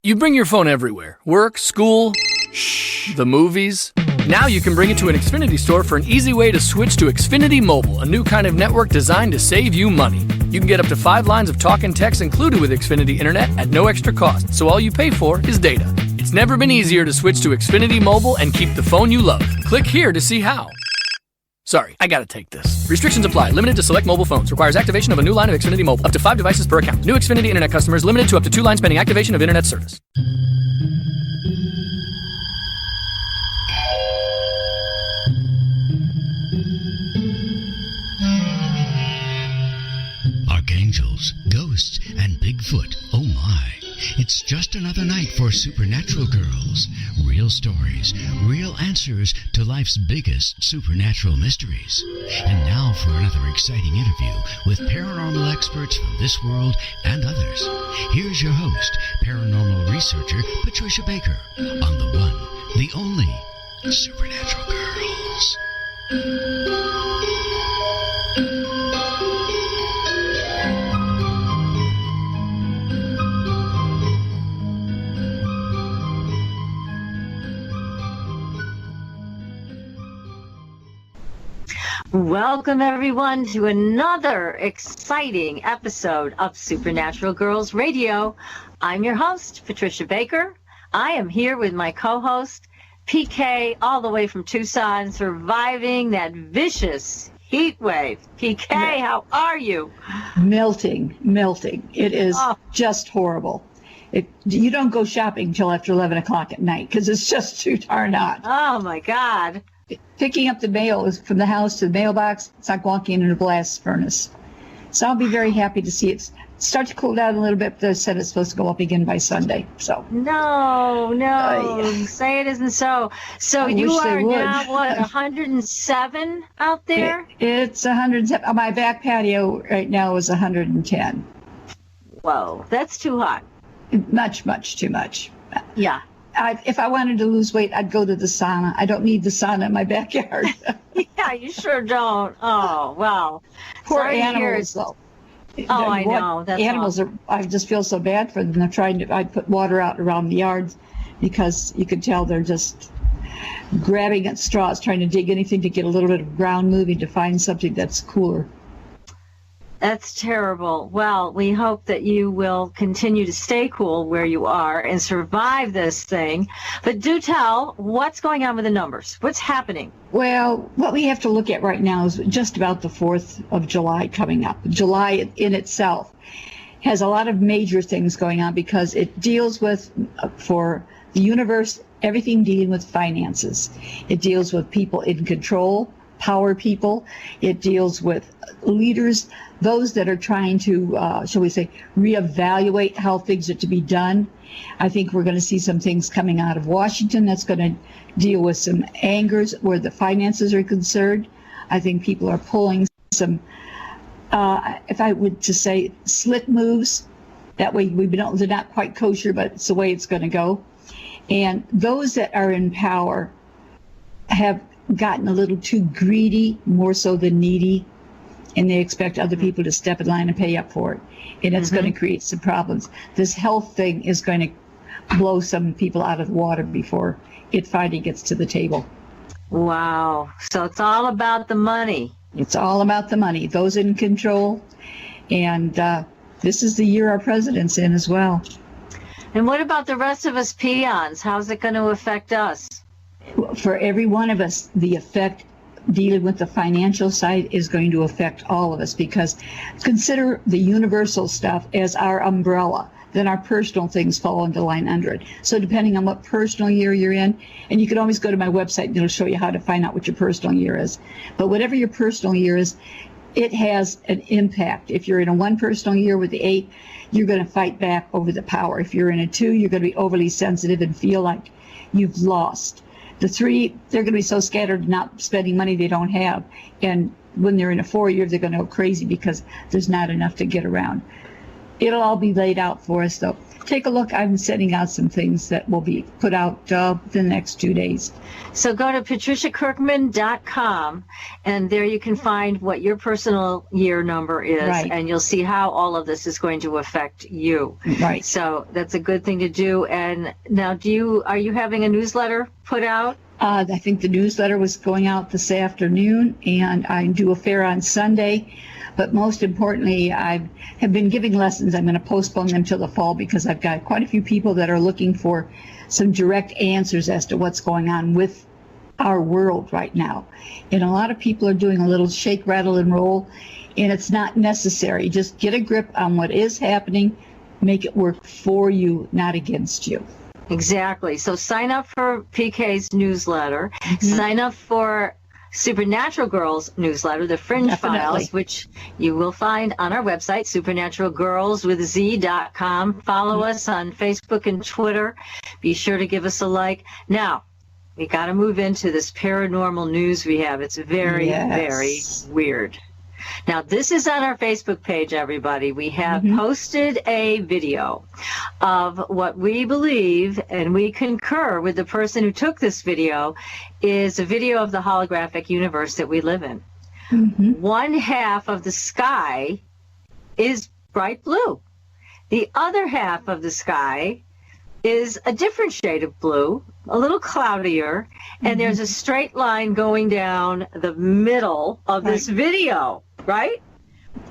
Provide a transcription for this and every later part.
You bring your phone everywhere. Work, school, the movies. Now you can bring it to an Xfinity store for an easy way to switch to Xfinity Mobile, a new kind of network designed to save you money. You can get up to 5 lines of talk and text included with Xfinity Internet at no extra cost, so all you pay for is data. It's never been easier to switch to Xfinity Mobile and keep the phone you love. Click here to see how. Sorry, I gotta take this. Restrictions apply. Limited to select mobile phones. Requires activation of a new line of Xfinity Mobile. Up to 5 devices per account. New Xfinity Internet customers limited to up to 2 lines pending activation of Internet service. Archangels, ghosts, and Bigfoot. Oh my. It's just another night for Supernatural Girlz. Real stories, real answers to life's biggest supernatural mysteries. And now for another exciting interview with paranormal experts from this world and others. Here's your host, paranormal researcher Patricia Baker, on the one, the only Supernatural Girlz. Welcome, everyone, to another exciting episode of Supernatural Girlz Radio. I'm your host, Patricia Baker. I am here with my co-host, PK, all the way from Tucson, surviving that vicious heat wave. PK, how are you? Melting. It is just horrible. You don't go shopping till after 11 o'clock at night because it's just too darn hot. Oh, my God. Picking up the mail is from the house to the mailbox. It's like walking in a blast furnace. So I'll be very happy to see it start to cool down a little bit. They said it's supposed to go up again by Sunday. So No, say it isn't so. So you are now, what, 107 out there? It's 107. My back patio right now is 110. Whoa, that's too hot. Much too much. Yeah. If I wanted to lose weight, I'd go to the sauna. I don't need the sauna in my backyard. Yeah, you sure don't. Oh, well. Poor animals, though. Oh, I know. That's animals awful. I just feel so bad for them. They're I put water out around the yards because you can tell they're just grabbing at straws, trying to dig anything to get a little bit of ground moving to find something that's cooler. That's terrible. Well, we hope that you will continue to stay cool where you are and survive this thing. But do tell, what's going on with the numbers? What's happening? Well, what we have to look at right now is just about the 4th of July coming up. July in itself has a lot of major things going on because it deals with, for the universe, everything dealing with finances. It deals with people in control, power people. It deals with leaders, those that are trying to, shall we say, reevaluate how things are to be done. I think we're going to see some things coming out of Washington that's going to deal with some angers where the finances are concerned. I think people are pulling some, if I would to say, slick moves. That way they're not quite kosher, but it's the way it's going to go. And those that are in power have gotten a little too greedy, more so than needy, and they expect other people to step in line and pay up for it. And it's going to create some problems. This health thing is going to blow some people out of the water before it finally gets to the table. Wow. So it's all about the money. It's all about the money. Those in control. And this is the year our president's in as well. And what about the rest of us peons? How's it going to affect us? For every one of us, the effect dealing with the financial side is going to affect all of us, because consider the universal stuff as our umbrella. Then our personal things fall into line under it. So depending on what personal year you're in, and you can always go to my website and it'll show you how to find out what your personal year is. But whatever your personal year is, it has an impact. If you're in a 1 personal year with the 8, you're going to fight back over the power. If you're in a 2, you're going to be overly sensitive and feel like you've lost. The 3, they're going to be so scattered, not spending money they don't have. And when they're in a 4 year, they're going to go crazy because there's not enough to get around. It'll all be laid out for us, though. take a look. I'm sending out some things that will be put out the next 2 days. So go to patriciakirkman.com, and there you can find what your personal year number is, Right. and you'll see how all of this is going to affect you. Right. So that's a good thing to do. And now, are you having a newsletter put out? I think the newsletter was going out this afternoon, and I do a fair on Sunday. But most importantly, I have been giving lessons. I'm going to postpone them till the fall because I've got quite a few people that are looking for some direct answers as to what's going on with our world right now. And a lot of people are doing a little shake, rattle, and roll, and it's not necessary. Just get a grip on what is happening, make it work for you, not against you. Exactly. So sign up for PK's newsletter. Sign up for Supernatural Girlz newsletter, the Fringe Definitely. Files, which you will find on our website, supernaturalgirlz.com. Follow us on Facebook and Twitter. Be sure to give us a like. Now, we got to move into this paranormal news we have. It's very, very weird. Now, this is on our Facebook page, everybody. We have posted a video of what we believe, and we concur with the person who took this video, is a video of the holographic universe that we live in. One half of the sky is bright blue. The other half of the sky is a different shade of blue, a little cloudier, and there's a straight line going down the middle of this video, right?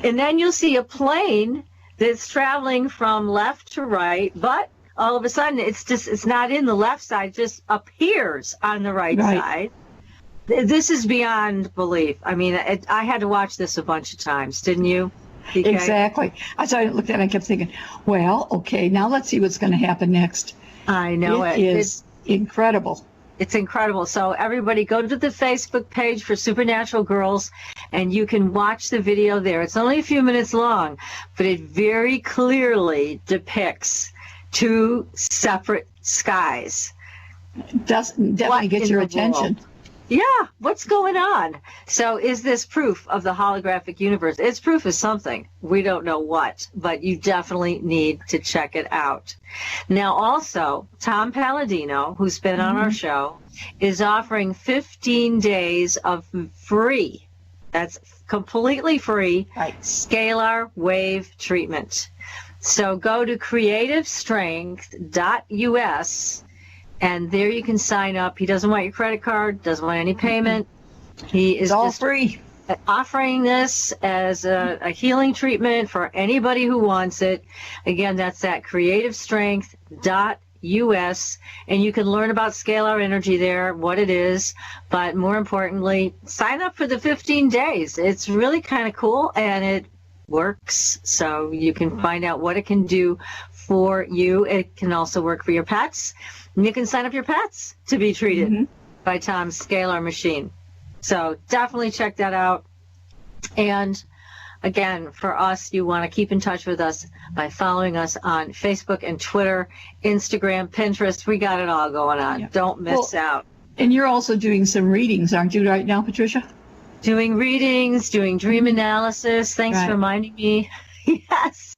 And then you'll see a plane that's traveling from left to right, but all of a sudden it's not in the left side, just appears on the right side. This is beyond belief. I mean, I had to watch this a bunch of times, didn't you? PK? Exactly. I looked at it and I kept thinking, well, okay, now let's see what's going to happen next. I know it is incredible. It's incredible. So everybody go to the Facebook page for Supernatural Girlz, and you can watch the video there. It's only a few minutes long, but it very clearly depicts two separate skies. Definitely get your attention. Yeah, what's going on? So is this proof of the holographic universe? It's proof of something. We don't know what, but you definitely need to check it out. Now, also, Tom Palladino, who's been on our show, is offering 15 days of free, that's completely free, scalar wave treatment. So go to creativestrength.us, and there you can sign up. He doesn't want your credit card, doesn't want any payment. He is all just free. Offering this as a healing treatment for anybody who wants it. Again, that's at creativestrength.us, and you can learn about scalar energy there, what it is, but more importantly, sign up for the 15 days. It's really kind of cool, and it works, so you can find out what it can do for you. It can also work for your pets. And you can sign up your pets to be treated by Tom's Scalar Machine. So definitely check that out. And again, for us, you want to keep in touch with us by following us on Facebook and Twitter, Instagram, Pinterest. We got it all going on. Yeah. Don't miss out. And you're also doing some readings, aren't you, right now, Patricia? Doing readings, doing dream analysis. Thanks for reminding me. Yes.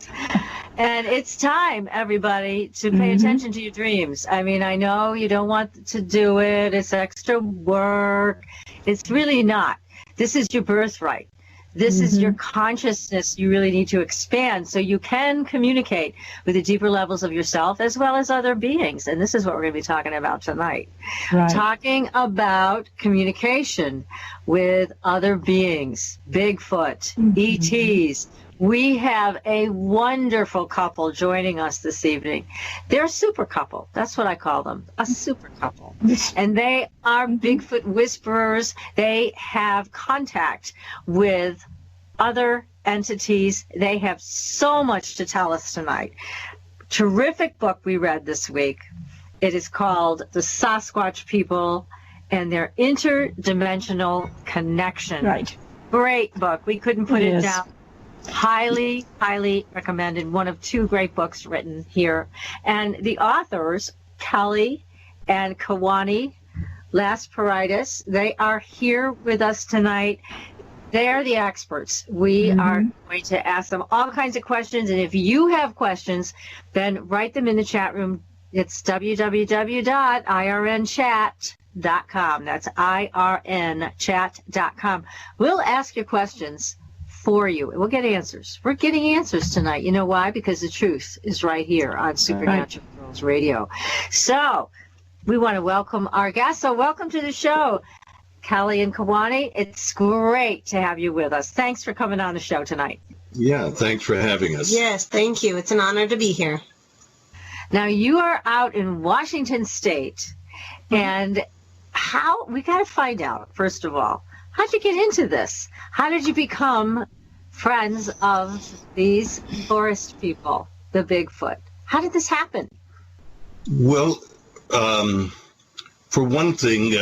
And it's time, everybody, to pay attention to your dreams. I mean, I know you don't want to do it. It's extra work. It's really not. This is your birthright. This is your consciousness you really need to expand so you can communicate with the deeper levels of yourself as well as other beings. And this is what we're going to be talking about tonight. Right. Talking about communication with other beings, Bigfoot, ETs. We have a wonderful couple joining us this evening. They're a super couple. That's what I call them, a super couple. And they are Bigfoot whisperers. They have contact with other entities. They have so much to tell us tonight. Terrific book we read this week. It is called The Sasquatch People and Their Interdimensional Connection. Right. Great book. We couldn't put it down. Highly, highly recommended. One of two great books written here. And the authors, Kelly and Kewaunee Lapseritis, they are here with us tonight. They're the experts. We are going to ask them all kinds of questions. And if you have questions, then write them in the chat room. It's www.irnchat.com. That's irnchat.com. We'll ask your questions for you. We'll get answers. We're getting answers tonight. You know why? Because the truth is right here on Supernatural Girlz Radio. So we want to welcome our guests. So welcome to the show, Kelly and Kewaunee. It's great to have you with us. Thanks for coming on the show tonight. Yeah, thanks for having us. Yes, thank you. It's an honor to be here. Now, you are out in Washington State, and we got to find out, first of all, how'd you get into this? How did you become friends of these forest people, the Bigfoot? How did this happen? Well, for one thing,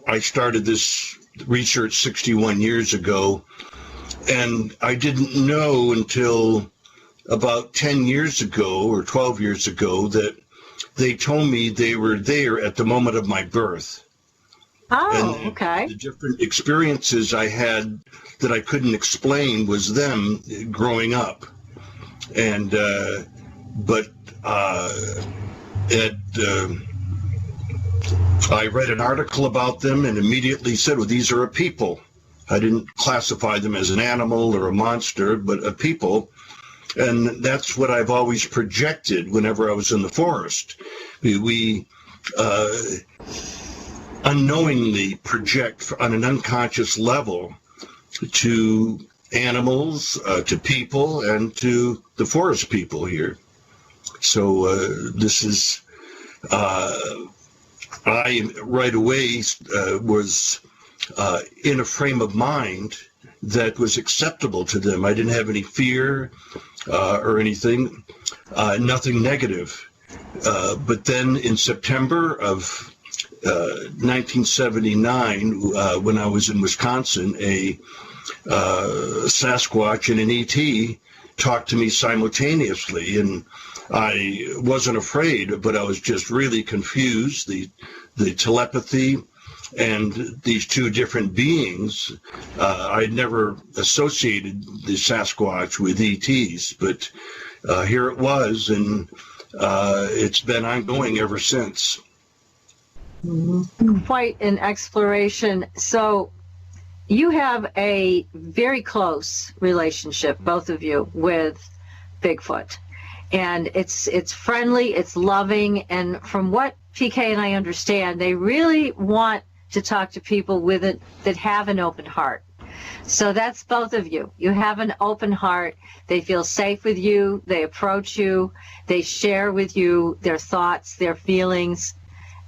I started this research 61 years ago, and I didn't know until about 10 years ago or 12 years ago that they told me they were there at the moment of my birth. Oh, and okay. The different experiences I had that I couldn't explain was them growing up. And, I read an article about them and immediately said, well, these are a people. I didn't classify them as an animal or a monster, but a people. And that's what I've always projected whenever I was in the forest. We unknowingly project on an unconscious level to animals, to people, and to the forest people here. So this is, I right away was in a frame of mind that was acceptable to them. I didn't have any fear or anything, nothing negative. But then in September of 1979, when I was in Wisconsin, a Sasquatch and an ET talked to me simultaneously, and I wasn't afraid, but I was just really confused. The telepathy and these two different beings, I'd never associated the Sasquatch with ETs, but here it was, and it's been ongoing ever since. Quite an exploration. So you have a very close relationship, both of you, with Bigfoot. And it's friendly, it's loving, and from what PK and I understand, they really want to talk to people with it that have an open heart. So that's both of you. You have an open heart. They feel safe with you. They approach you. They share with you their thoughts, their feelings.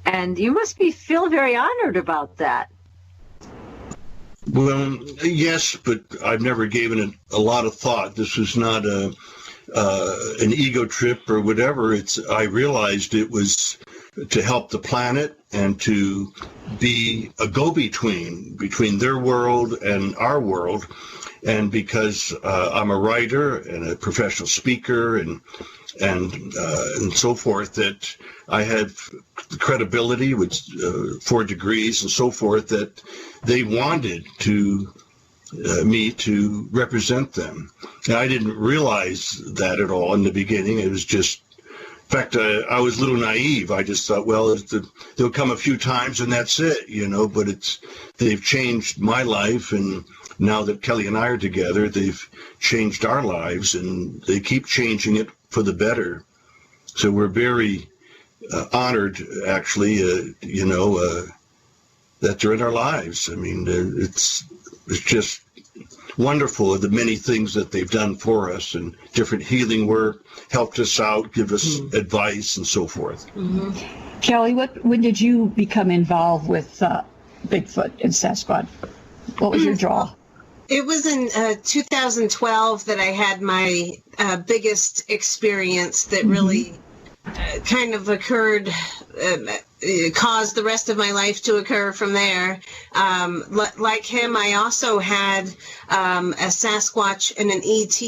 And you must feel very honored about that. Well, yes, but I've never given it a lot of thought. This was not an ego trip or whatever. I realized it was to help the planet and to be a go-between between their world and our world. And because I'm a writer and a professional speaker and so forth, that I have credibility with 4 degrees and so forth, that they wanted me to represent them. And I didn't realize that at all in the beginning. It was just, in fact, I was a little naive. I just thought, well, they'll come a few times and that's it, but they've changed my life. And now that Kelly and I are together, they've changed our lives, and they keep changing it for the better. So we're very honored, actually, that they're in our lives. I mean, it's just wonderful, the many things that they've done for us, and different healing work, helped us out, give us advice, and so forth. Mm-hmm. Kelly, when did you become involved with Bigfoot and Sasquatch? What was your draw? It was in 2012 that I had my biggest experience that really kind of occurred caused the rest of my life to occur from there. Like him, I also had a Sasquatch and an ET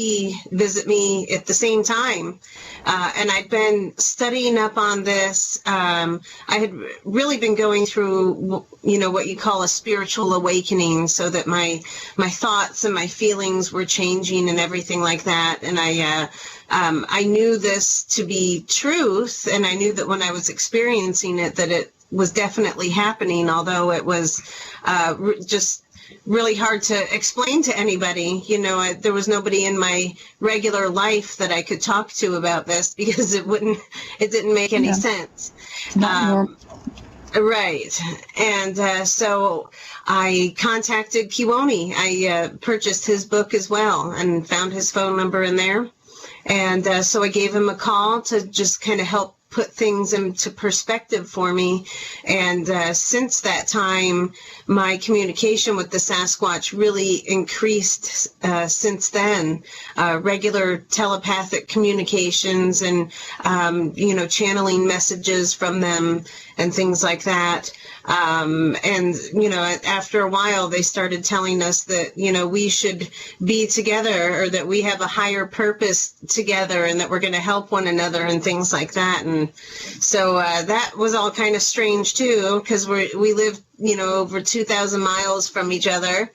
visit me at the same time. And I'd been studying up on this. I had really been going through, what you call a spiritual awakening, so that my thoughts and my feelings were changing and everything like that. And I knew this to be truth, and I knew that when I was experiencing it, that it was definitely happening, although it was just really hard to explain to anybody. There was nobody in my regular life that I could talk to about this, because it didn't make any sense. Right. And so I contacted Kewaunee. I purchased his book as well and found his phone number in there. And so I gave him a call to just kind of help put things into perspective for me. And since that time, my communication with the Sasquatch really increased since then. Regular telepathic communications and, channeling messages from them and things like that. After a while, they started telling us that, we should be together, or that we have a higher purpose together, and that we're going to help one another and things like that. And so that was all kind of strange, too, because we lived, over 2,000 miles from each other,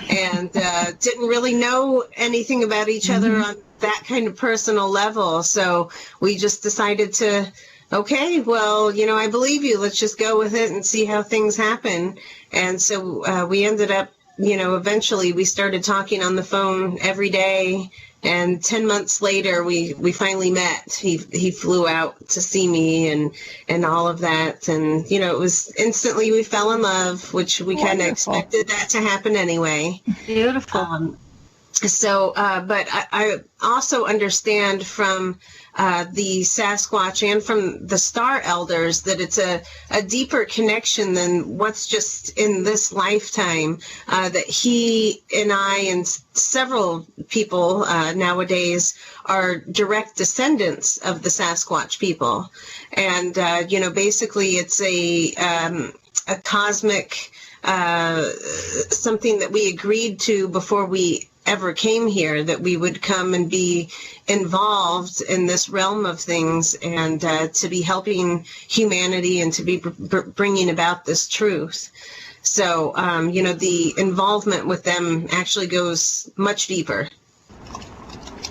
and didn't really know anything about each other on that kind of personal level. So we just decided to, okay, well, I believe you. Let's just go with it and see how things happen. And so we ended up, eventually we started talking on the phone every day. And 10 months later, we finally met. He flew out to see me and all of that. And, it was instantly we fell in love, which we kind of expected that to happen anyway. Beautiful. But I also understand from the Sasquatch and from the Star Elders that it's a deeper connection than what's just in this lifetime, that he and I and several people nowadays are direct descendants of the Sasquatch people. And, basically it's a cosmic something that we agreed to before we ever came here, that we would come and be involved in this realm of things, and to be helping humanity and to be bringing about this truth. So, the involvement with them actually goes much deeper.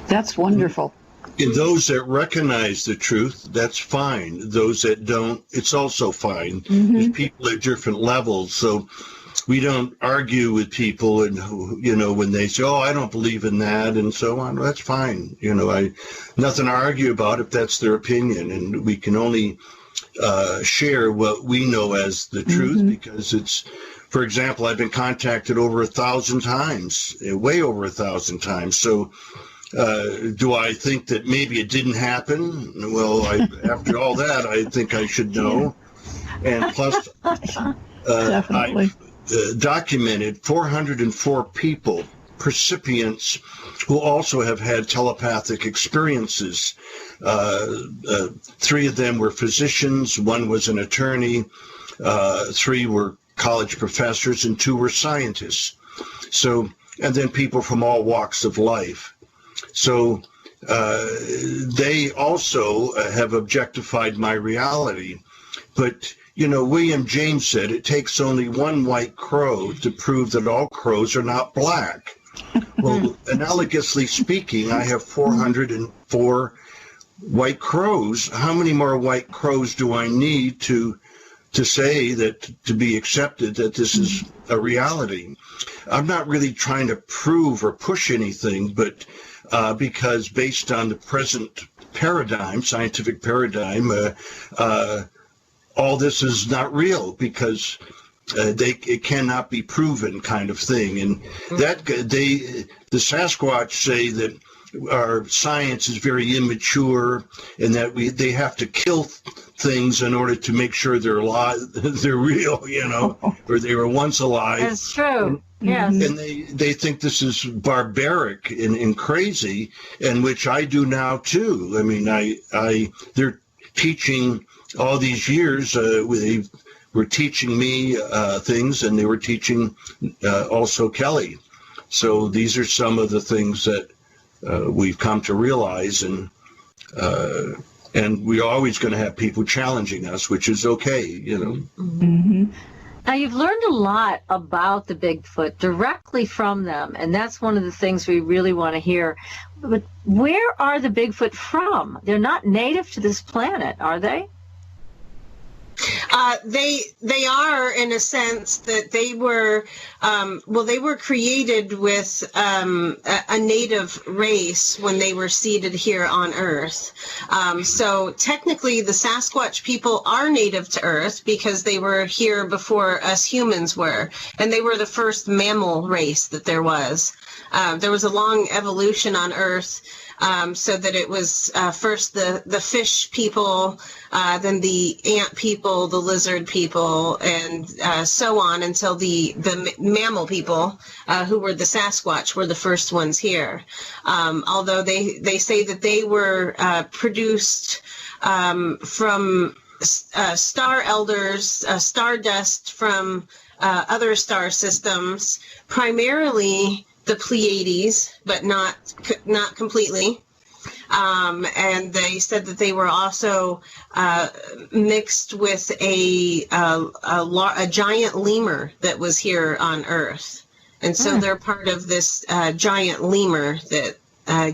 That's wonderful. In those that recognize the truth, that's fine. Those that don't, it's also fine. There's people at different levels. So we don't argue with people, and when they say, "Oh, I don't believe in that," and so on. Well, that's fine. Nothing to argue about if that's their opinion, and we can only share what we know as the truth, because it's. For example, I've been contacted over 1,000 times, way over 1,000 times. So, do I think that maybe it didn't happen? Well, after all that, I think I should know. And plus, Definitely. I've documented 404 people, recipients, who also have had telepathic experiences. 3 of them were physicians, 1 was an attorney, 3 were college professors, and 2 were scientists. So, and then people from all walks of life. So they also have objectified my reality. But, William James said it takes only one white crow to prove that all crows are not black. Well, analogously speaking, I have 404 white crows. How many more white crows do I need to say that, to be accepted, that this is a reality? I'm not really trying to prove or push anything, but because based on the present paradigm, scientific paradigm, all this is not real, because it cannot be proven, kind of thing. And that the Sasquatch say that our science is very immature, and that they have to kill things in order to make sure they're alive, they're real, or they were once alive. That's true. Yes. And they think this is barbaric and crazy, and which I do now too. I mean, they're teaching all these years, they were teaching me things, and they were teaching also Kelly. So these are some of the things that we've come to realize, and we're always going to have people challenging us, which is okay, you know. Mm-hmm. Now, you've learned a lot about the Bigfoot directly from them, and that's one of the things we really want to hear. But where are the Bigfoot from? They're not native to this planet, are they? They are, in a sense, that they were they were created with a native race when they were seeded here on Earth. So technically, the Sasquatch people are native to Earth because they were here before us humans were, and they were the first mammal race that there was. There was a long evolution on Earth. So that it was first the fish people, then the ant people, the lizard people, and so on until the mammal people, who were the Sasquatch, were the first ones here. Although they say that they were produced from star elders, stardust from other star systems, primarily the Pleiades, but not completely. And they said that they were also mixed with a giant lemur that was here on Earth. And so they're part of this giant lemur that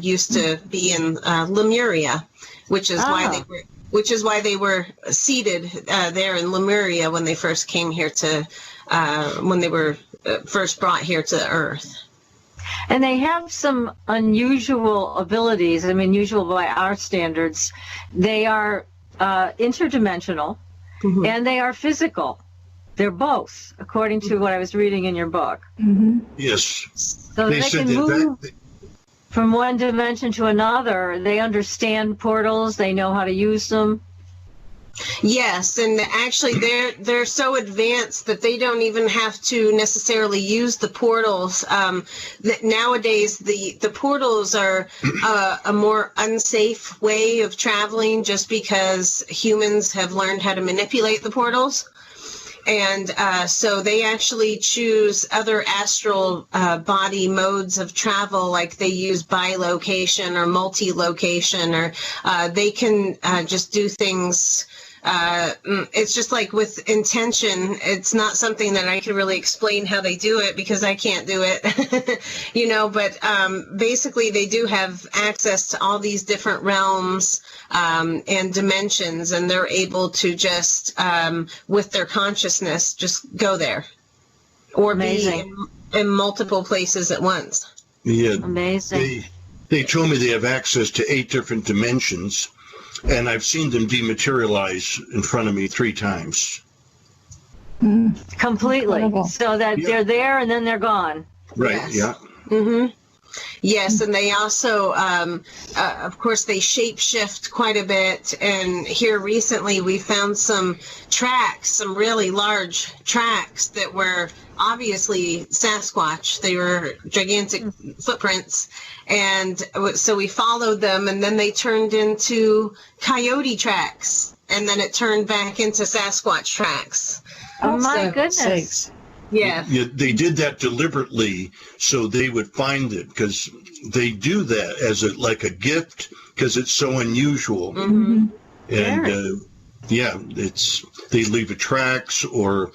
used to be in Lemuria, which is why they were seated there in Lemuria when they first came here when they were first brought here to Earth. And they have some unusual abilities. I mean, usual by our standards. They are interdimensional, mm-hmm. and they are physical. They're both, according to what I was reading in your book. Mm-hmm. Yes. So they can move from one dimension to another. They understand portals. They know how to use them. Yes, and actually they're so advanced that they don't even have to necessarily use the portals. That nowadays the portals are a more unsafe way of traveling, just because humans have learned how to manipulate the portals. And so they actually choose other astral body modes of travel, like they use bilocation or multi-location, or they can just do things. It's just like with intention. It's not something that I can really explain how they do it, because I can't do it, but basically they do have access to all these different realms and dimensions, and they're able to just, with their consciousness, just go there or Amazing. Be in multiple places at once. Yeah. Amazing. They told me they have access to 8 different dimensions. And I've seen them dematerialize in front of me 3 times. Completely. Incredible. So that they're there and then they're gone. Right, Yes. yeah. Mm-hmm. Yes, and they also, of course, they shape-shift quite a bit. And here recently we found some really large tracks that were obviously Sasquatch. They were gigantic footprints. And so we followed them, and then they turned into coyote tracks. And then it turned back into Sasquatch tracks. Oh, my So- goodness. Sakes. Yeah. Yeah, they did that deliberately so they would find it, because they do that as like a gift, because it's so unusual. Mm-hmm. And they leave tracks, or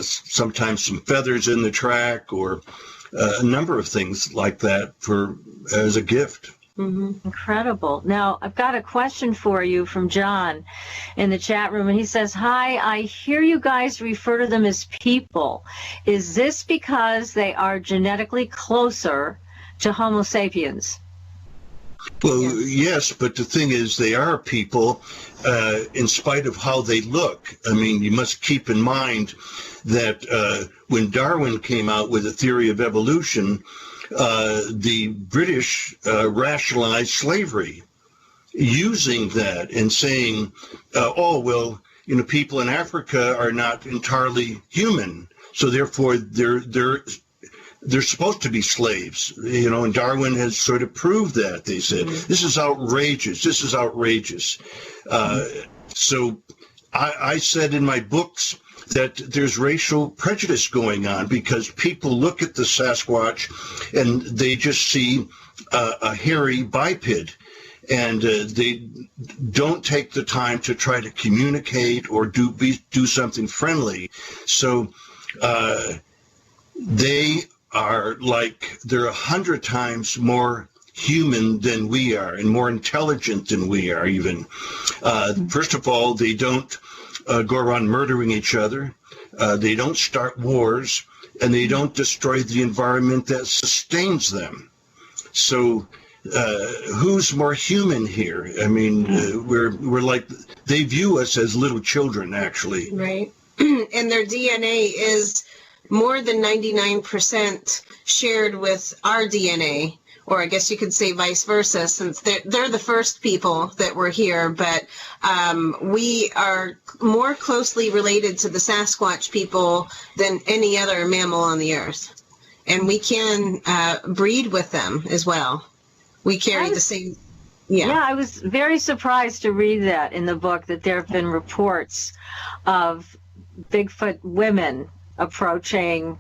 sometimes some feathers in the track, or a number of things like that as a gift. Mm-hmm. Incredible. Now, I've got a question for you from John in the chat room, and he says, "Hi, I hear you guys refer to them as people. Is this because they are genetically closer to Homo sapiens?" Well, yes, but the thing is, they are people in spite of how they look. I mean, you must keep in mind that when Darwin came out with a theory of evolution, the British rationalized slavery using that and saying, people in Africa are not entirely human, so therefore they're supposed to be slaves, and Darwin has sort of proved that. They said, this is outrageous. So I said in my books that there's racial prejudice going on because people look at the Sasquatch and they just see a hairy biped, and they don't take the time to try to communicate or do something friendly. So they are they're 100 times more human than we are and more intelligent than we are even. First of all, they don't go around murdering each other. They don't start wars, and they don't destroy the environment that sustains them. So who's more human here? I mean, we're like, they view us as little children, actually. Right. And their DNA is more than 99% shared with our DNA, or I guess you could say vice versa, since they're the first people that were here, but we are more closely related to the Sasquatch people than any other mammal on the earth. And we can breed with them as well. We carry the same... Yeah, I was very surprised to read that in the book, that there have been reports of Bigfoot women approaching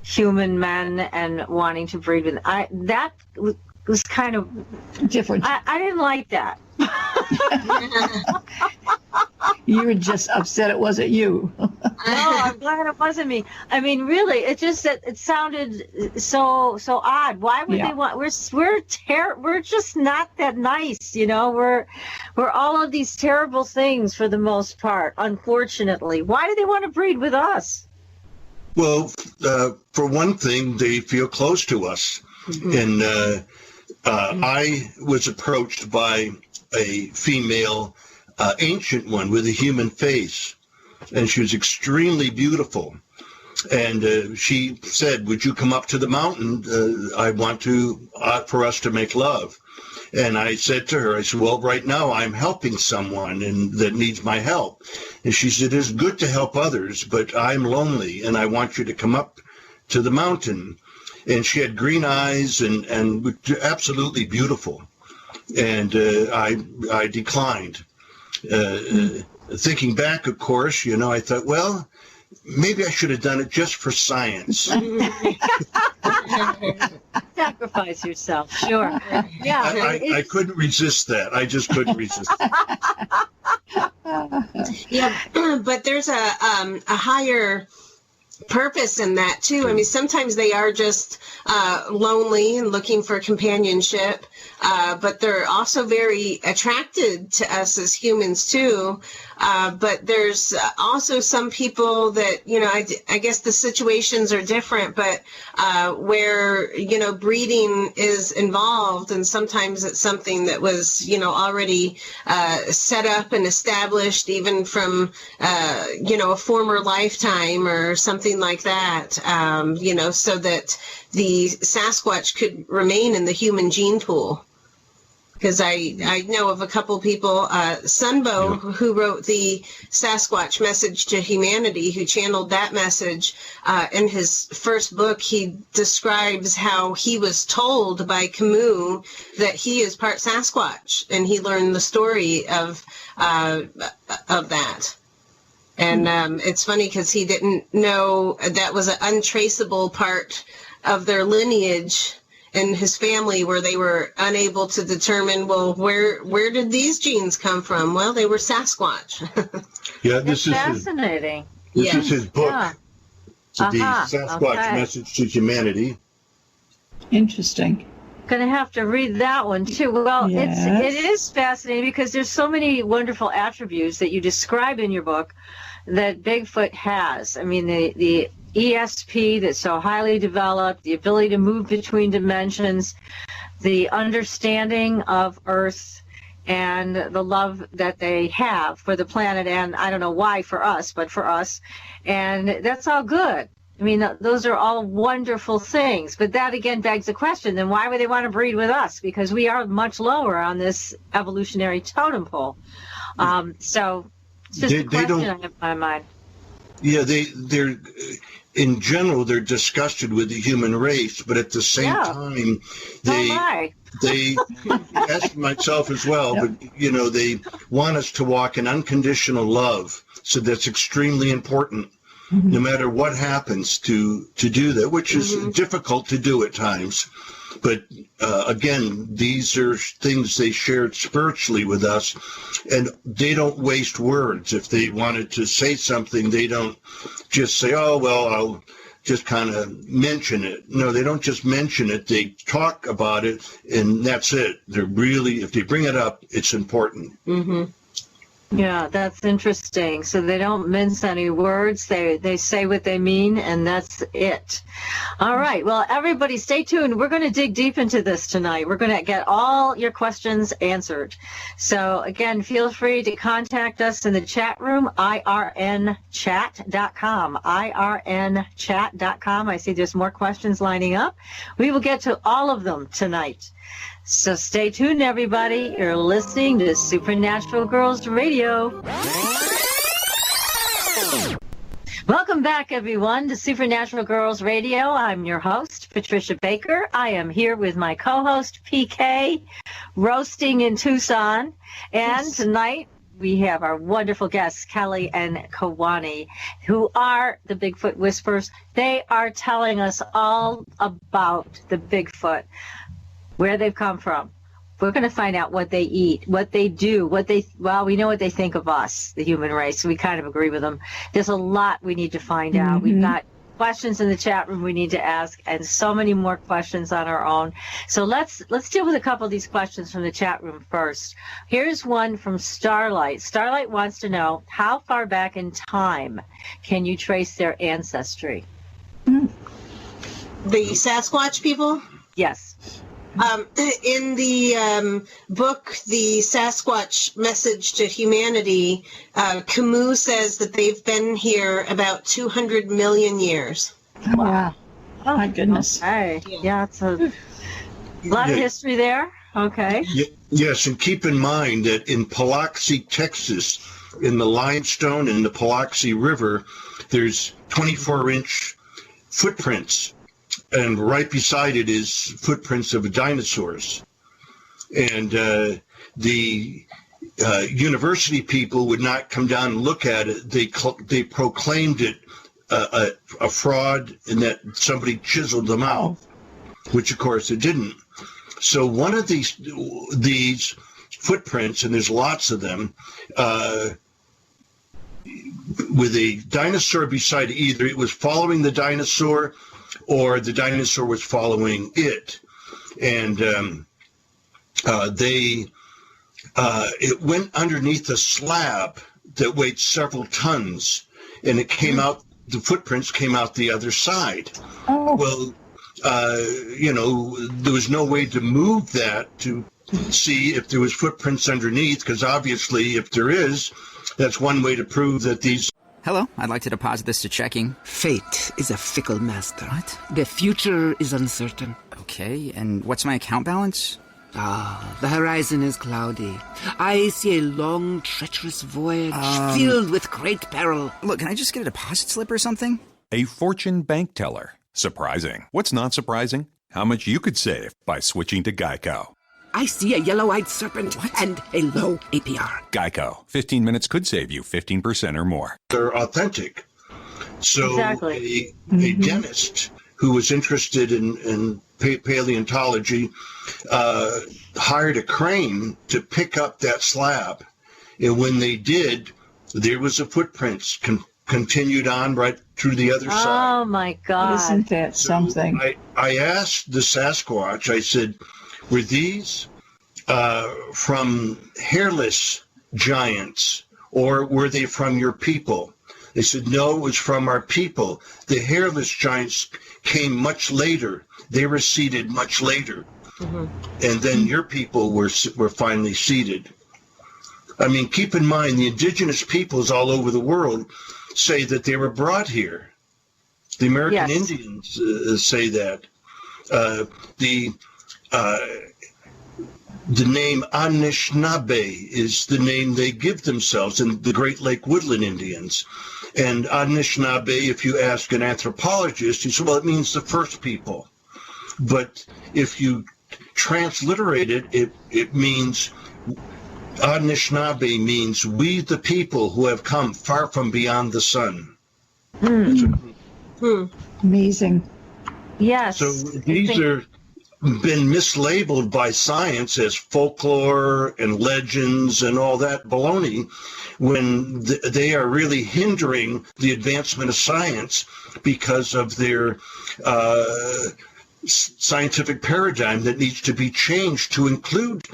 human men and wanting to breed with them. That was kind of different. I didn't like that. You were just upset it wasn't you. No, I'm glad it wasn't me. I mean, really, it just it sounded so odd. Why would they want? We're just not that nice, you know. We're all of these terrible things for the most part. Unfortunately, why do they want to breed with us? Well, for one thing, they feel close to us. And I was approached by a female ancient one with a human face, and she was extremely beautiful. And she said, would you come up to the mountain? I want for us to make love. And I said to her, I said, well, right now I'm helping someone that needs my help. And she said, it's good to help others, but I'm lonely and I want you to come up to the mountain. And she had green eyes and absolutely beautiful. And I declined. Thinking back, of course, you know, I thought, well, maybe I should have done it just for science. Sacrifice yourself, sure. Yeah, I couldn't resist that. I just couldn't resist it. Yeah, but there's a higher purpose in that too. I mean, sometimes they are just lonely and looking for companionship, but they're also very attracted to us as humans too. But there's also some people that, you know, I guess the situations are different, but where, you know, breeding is involved, and sometimes it's something that was, you know, already set up and established even from, you know, a former lifetime or something like that, you know, so that the Sasquatch could remain in the human gene pool. Because I know of a couple people, Sunbow, who wrote the Sasquatch Message to Humanity, who channeled that message. In his first book, he describes how he was told by Camus that he is part Sasquatch, and he learned the story of that. And it's funny because he didn't know that was an untraceable part of their lineage and his family, where they were unable to determine, well, where did these genes come from? Well, they were Sasquatch. Yeah, this is fascinating. This is his book, Yeah. The Sasquatch Message to Humanity. Interesting. Gonna have to read that one too. Well, it is fascinating because there's so many wonderful attributes that you describe in your book that Bigfoot has. I mean, the ESP that's so highly developed, the ability to move between dimensions, the understanding of Earth, and the love that they have for the planet, and I don't know why for us, but for us. And that's all good. I mean, those are all wonderful things. But that, again, begs the question, then why would they want to breed with us? Because we are much lower on this evolutionary totem pole. So it's just a question I have in my mind. Yeah, in general, they're disgusted with the human race, but at the same time, they ask myself as well, but they want us to walk in unconditional love. So that's extremely important, no matter what happens, to do that, which is difficult to do at times. But again, these are things they shared spiritually with us, and they don't waste words. If they wanted to say something, they don't just say, oh, well, I'll just kind of mention it. No, they don't just mention it. They talk about it, and that's it. They're really, if they bring it up, it's important. Mm-hmm. Yeah, that's interesting. So they don't mince any words. They say what they mean, and that's it. All right. Well, everybody stay tuned. We're going to dig deep into this tonight. We're going to get all your questions answered. So, again, feel free to contact us in the chat room, irnchat.com, irnchat.com. I see there's more questions lining up. We will get to all of them tonight. So stay tuned, everybody. You're listening to Supernatural Girlz Radio. Welcome back, everyone, to Supernatural Girlz Radio. I'm your host, Patricia Baker. I am here with my co-host, PK, roasting in Tucson. And tonight, we have our wonderful guests, Kelly and Kewaunee, who are the Bigfoot Whisperers. They are telling us all about the Bigfoot, where they've come from. We're going to find out what they eat, what they do, we know what they think of us, the human race. We kind of agree with them. There's a lot we need to find out. We've got questions in the chat room we need to ask, and so many more questions on our own. So let's deal with a couple of these questions from the chat room first. Here's one from Starlight. Starlight wants to know, how far back in time can you trace their ancestry? The Sasquatch people? Yes. In the book, The Sasquatch Message to Humanity, Camus says that they've been here about 200 million years. Wow. Oh, my goodness. Okay. Yeah, it's a lot of history there. Okay. Yes, and keep in mind that in Biloxi, Texas, in the limestone in the Biloxi River, there's 24-inch footprints. And right beside it is footprints of dinosaurs. And the university people would not come down and look at it. They proclaimed it a fraud, and that somebody chiseled them out, which of course it didn't. So one of these footprints, and there's lots of them, with a dinosaur beside it, either it was following the dinosaur or the dinosaur was following it. And it went underneath a slab that weighed several tons, and it came out, the footprints came out the other side. Well, there was no way to move that to see if there was footprints underneath, because obviously if there is, that's one way to prove that these... Hello, I'd like to deposit this to checking. Fate is a fickle master. What? The future is uncertain. Okay, and what's my account balance? The horizon is cloudy. I see a long, treacherous voyage filled with great peril. Look, can I just get a deposit slip or something? A fortune bank teller. Surprising. What's not surprising? How much you could save by switching to Geico. I see a yellow-eyed serpent and a low APR. Geico. 15 minutes could save you 15% or more. They're authentic. So exactly. a dentist who was interested in paleontology hired a crane to pick up that slab. And when they did, there was a footprints continued on right through the other side. Oh, my God. Isn't that something? I asked the Sasquatch, I said, were these from hairless giants, or were they from your people? They said, no, it was from our people. The hairless giants came much later. They were seeded much later. And then your people were finally seeded. I mean, keep in mind, the indigenous peoples all over the world say that they were brought here. The American Indians say that. the name Anishinaabe is the name they give themselves in the Great Lake Woodland Indians. And Anishinaabe, if you ask an anthropologist, he said, well, it means the first people. But if you transliterate it, it means, Anishinaabe means we the people who have come far from beyond the sun. Amazing. Yes. So these are been mislabeled by science as folklore and legends and all that baloney, when they are really hindering the advancement of science because of their scientific paradigm that needs to be changed to include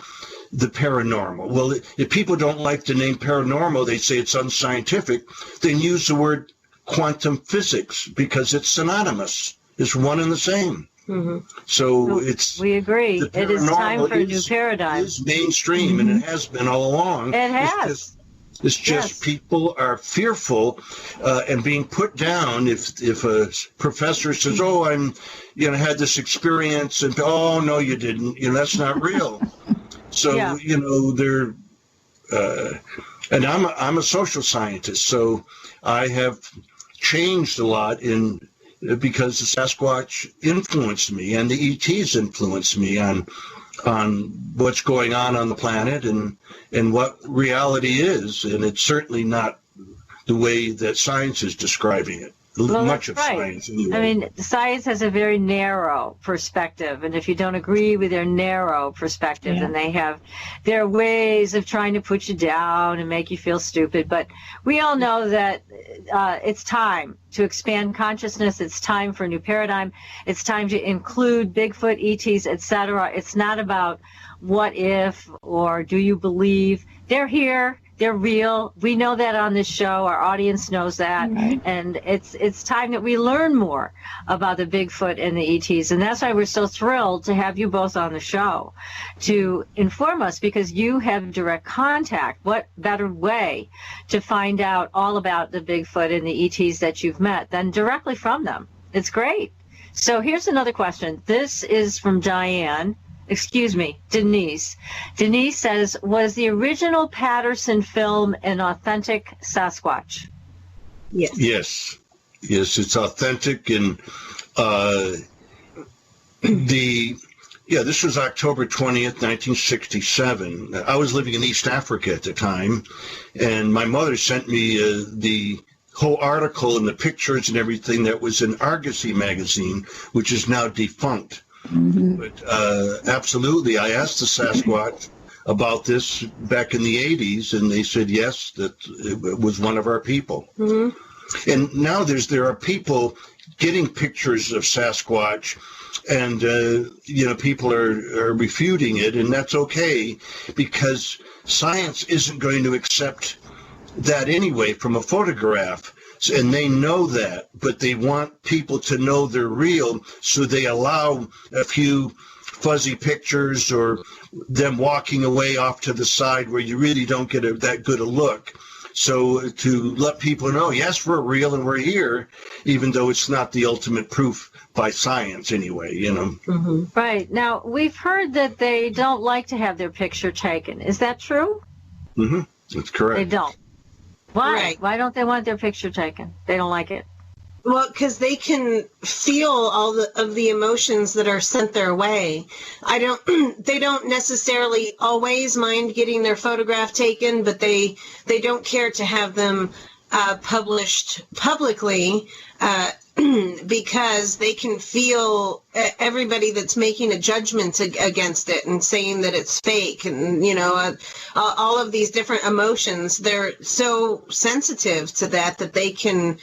the paranormal. Well, if people don't like the name paranormal, they say it's unscientific, then use the word quantum physics because it's synonymous. It's one and the same. Mm-hmm. So we agree. It is time for a new paradigm. It's mainstream, and it has been all along. It has. It's just people are fearful and being put down if a professor says, "Oh, had this experience," and "Oh, no, you didn't. That's not real." So they're and I'm a social scientist, so I have changed a lot because the Sasquatch influenced me and the ETs influenced me on what's going on the planet and what reality is. And it's certainly not the way that science is describing it. Well, much of right. science anyway. I mean, science has a very narrow perspective, and if you don't agree with their narrow perspective, then they have their ways of trying to put you down and make you feel stupid. But we all know that it's time to expand consciousness. It's time for a new paradigm. It's time to include Bigfoot, ETs, etc. It's not about what if or do you believe. They're here. They're real. We know that on this show. Our audience knows that. Right. And it's time that we learn more about the Bigfoot and the ETs. And that's why we're so thrilled to have you both on the show to inform us, because you have direct contact. What better way to find out all about the Bigfoot and the ETs that you've met than directly from them? It's great. So here's another question. This is from Denise. Denise says, was the original Patterson film an authentic Sasquatch? Yes, it's authentic. And this was October 20th, 1967. I was living in East Africa at the time, and my mother sent me the whole article and the pictures and everything that was in Argosy magazine, which is now defunct. Mm-hmm. But absolutely, I asked the Sasquatch about this back in the 80s, and they said yes, that it was one of our people. Mm-hmm. And now there are people getting pictures of Sasquatch, and people are refuting it, and that's okay, because science isn't going to accept that anyway from a photograph. And they know that, but they want people to know they're real, so they allow a few fuzzy pictures or them walking away off to the side where you really don't get that good a look. So to let people know, yes, we're real and we're here, even though it's not the ultimate proof by science anyway, Mm-hmm. Right. Now, we've heard that they don't like to have their picture taken. Is that true? Mm-hmm. That's correct. They don't. Why? Right. Why don't they want their picture taken? They don't like it. Well, because they can feel all of the emotions that are sent their way. They don't necessarily always mind getting their photograph taken, but they don't care to have them published publicly because they can feel everybody that's making a judgment against it and saying that it's fake, and all of these different emotions. They're so sensitive to that they can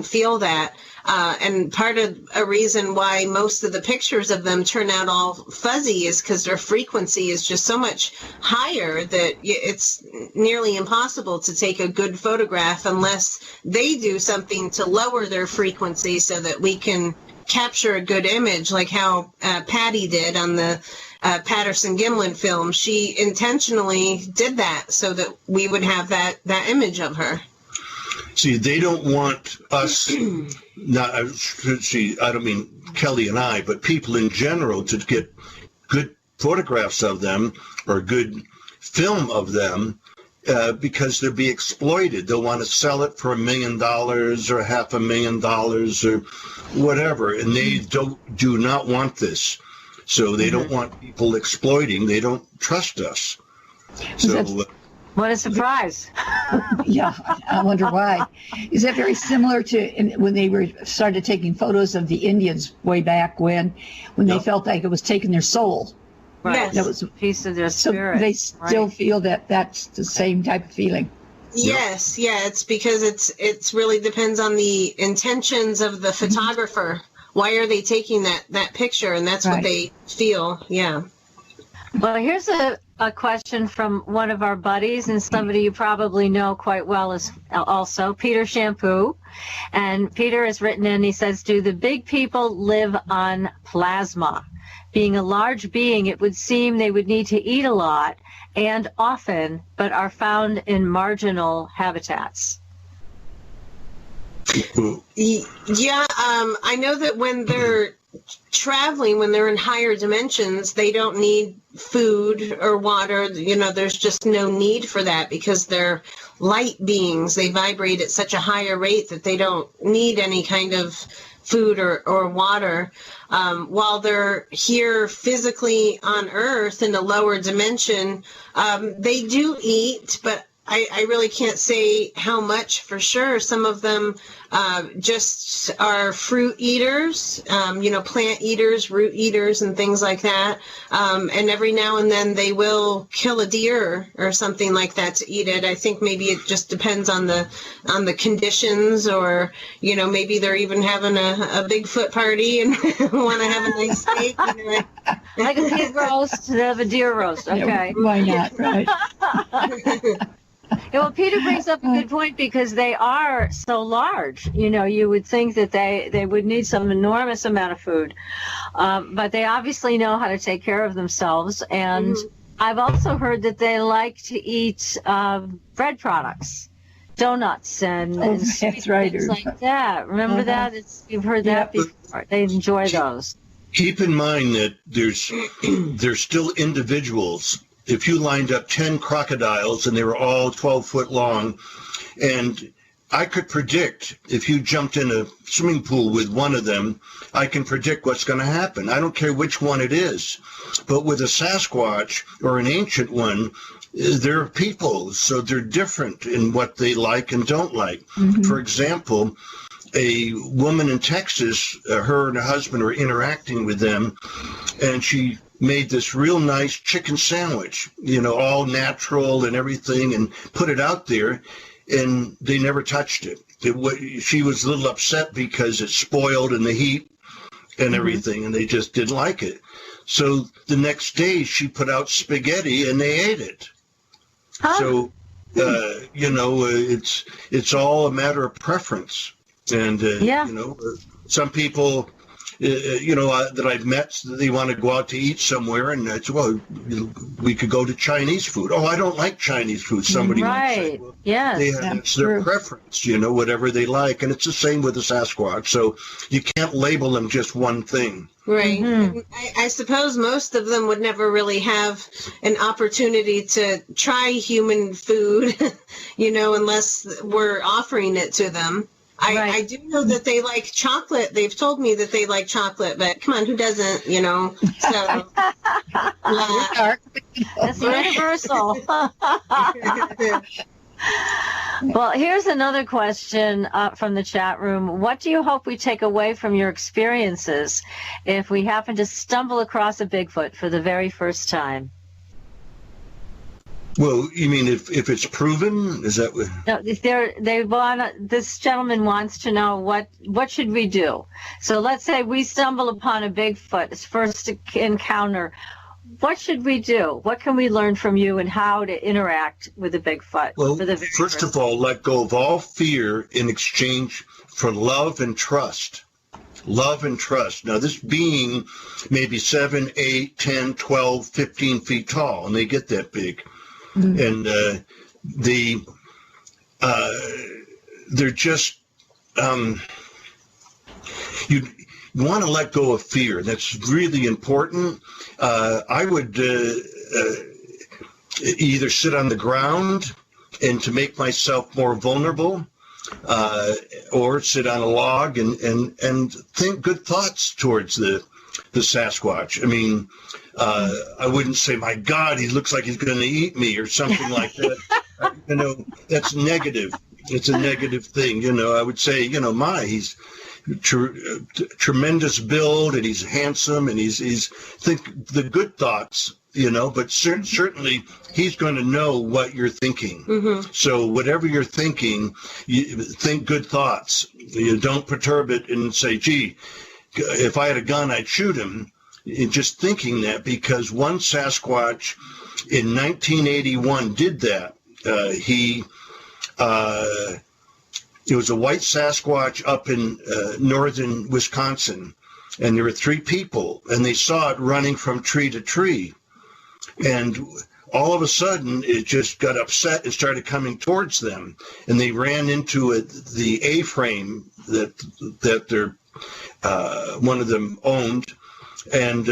feel that. And part of a reason why most of the pictures of them turn out all fuzzy is because their frequency is just so much higher that it's nearly impossible to take a good photograph unless they do something to lower their frequency so that we can capture a good image, like how Patty did on the Patterson Gimlin film. She intentionally did that so that we would have that image of her. See, they don't want us, I don't mean Kelly and I, but people in general, to get good photographs of them or good film of them because they'll be exploited. They'll want to sell it for $1 million or $500,000 or whatever, and they do not want this. So they don't want people exploiting. They don't trust us. So what a surprise. Yeah, I wonder why. Is that very similar to when they started taking photos of the Indians way back when they felt like it was taking their soul? Right. Yes. That was a piece of their spirit. So they still feel that that's the same type of feeling. Yes, yeah, it's because it's really depends on the intentions of the photographer. Why are they taking that picture? And that's what they feel. Yeah. Well, here's a question from one of our buddies and somebody you probably know quite well is also Peter Shampoo. And Peter has written in, he says, do the big people live on plasma? Being a large being, it would seem they would need to eat a lot and often, but are found in marginal habitats. Yeah, I know that when they're traveling, when they're in higher dimensions, they don't need food or water. You know, there's just no need for that because they're light beings. They vibrate at such a higher rate that they don't need any kind of food or water. While they're here physically on Earth in a lower dimension, they do eat, but I really can't say how much for sure. Some of them just are fruit eaters, plant eaters, root eaters, and things like that. And every now and then they will kill a deer or something like that to eat it. I think maybe it just depends on the conditions, or maybe they're even having a Bigfoot party and want to have a nice steak. Like a pig roast, they have a deer roast. Okay, Yeah, why not? Right. Yeah, well, Peter brings up a good point because they are so large. You would think that they would need some enormous amount of food, but they obviously know how to take care of themselves. And I've also heard that they like to eat bread products, donuts, and sweet things like that. Remember that? You've heard that before. They enjoy those. Keep in mind that there's still individuals. If you lined up 10 crocodiles and they were all 12 foot long, and I could predict if you jumped in a swimming pool with one of them, I can predict what's going to happen. I don't care which one it is. But with a Sasquatch or an ancient one, they're people, so they're different in what they like and don't like. For example, a woman in Texas, her and her husband were interacting with them, and she made this real nice chicken sandwich, all natural and everything, and put it out there, and they never touched it. She was a little upset because it spoiled in the heat and everything, and they just didn't like it. So the next day she put out spaghetti and they ate it. So, it's all a matter of preference. And, some people, that I've met, they want to go out to eat somewhere, and it's, we could go to Chinese food. Oh, I don't like Chinese food. Somebody might say. Well, it's their preference, whatever they like. And it's the same with the Sasquatch. So you can't label them just one thing. Right. I suppose most of them would never really have an opportunity to try human food, unless we're offering it to them. I do know that they like chocolate. They've told me that they like chocolate, but come on, who doesn't, So that's universal. Well, here's another question from the chat room. What do you hope we take away from your experiences if we happen to stumble across a Bigfoot for the very first time? Well, you mean if it's proven? Is that what? No, this gentleman wants to know what should we do. So let's say we stumble upon a Bigfoot, it's first encounter. What should we do? What can we learn from you and how to interact with a Bigfoot? Well, first of all, let go of all fear in exchange for love and trust. Love and trust. Now, this being may be 7, 8, 10, 12, 15 feet tall, and they get that big. And they're just you want to let go of fear. That's really important. I would either sit on the ground and to make myself more vulnerable, or sit on a log and think good thoughts towards the Sasquatch. I mean, I wouldn't say, my God, he looks like he's going to eat me or something like that. That's negative. It's a negative thing. I would say, he's tremendous build, and he's handsome, and he's think the good thoughts, but certainly he's going to know what you're thinking. Mm-hmm. So whatever you're thinking, you think good thoughts. You don't perturb it and say, gee, if I had a gun, I'd shoot him. Just thinking that, because one Sasquatch in 1981 did that. It was a white Sasquatch up in northern Wisconsin, and there were 3 people, and they saw it running from tree to tree. And all of a sudden, it just got upset and started coming towards them, and they ran into the A-frame that their one of them owned, and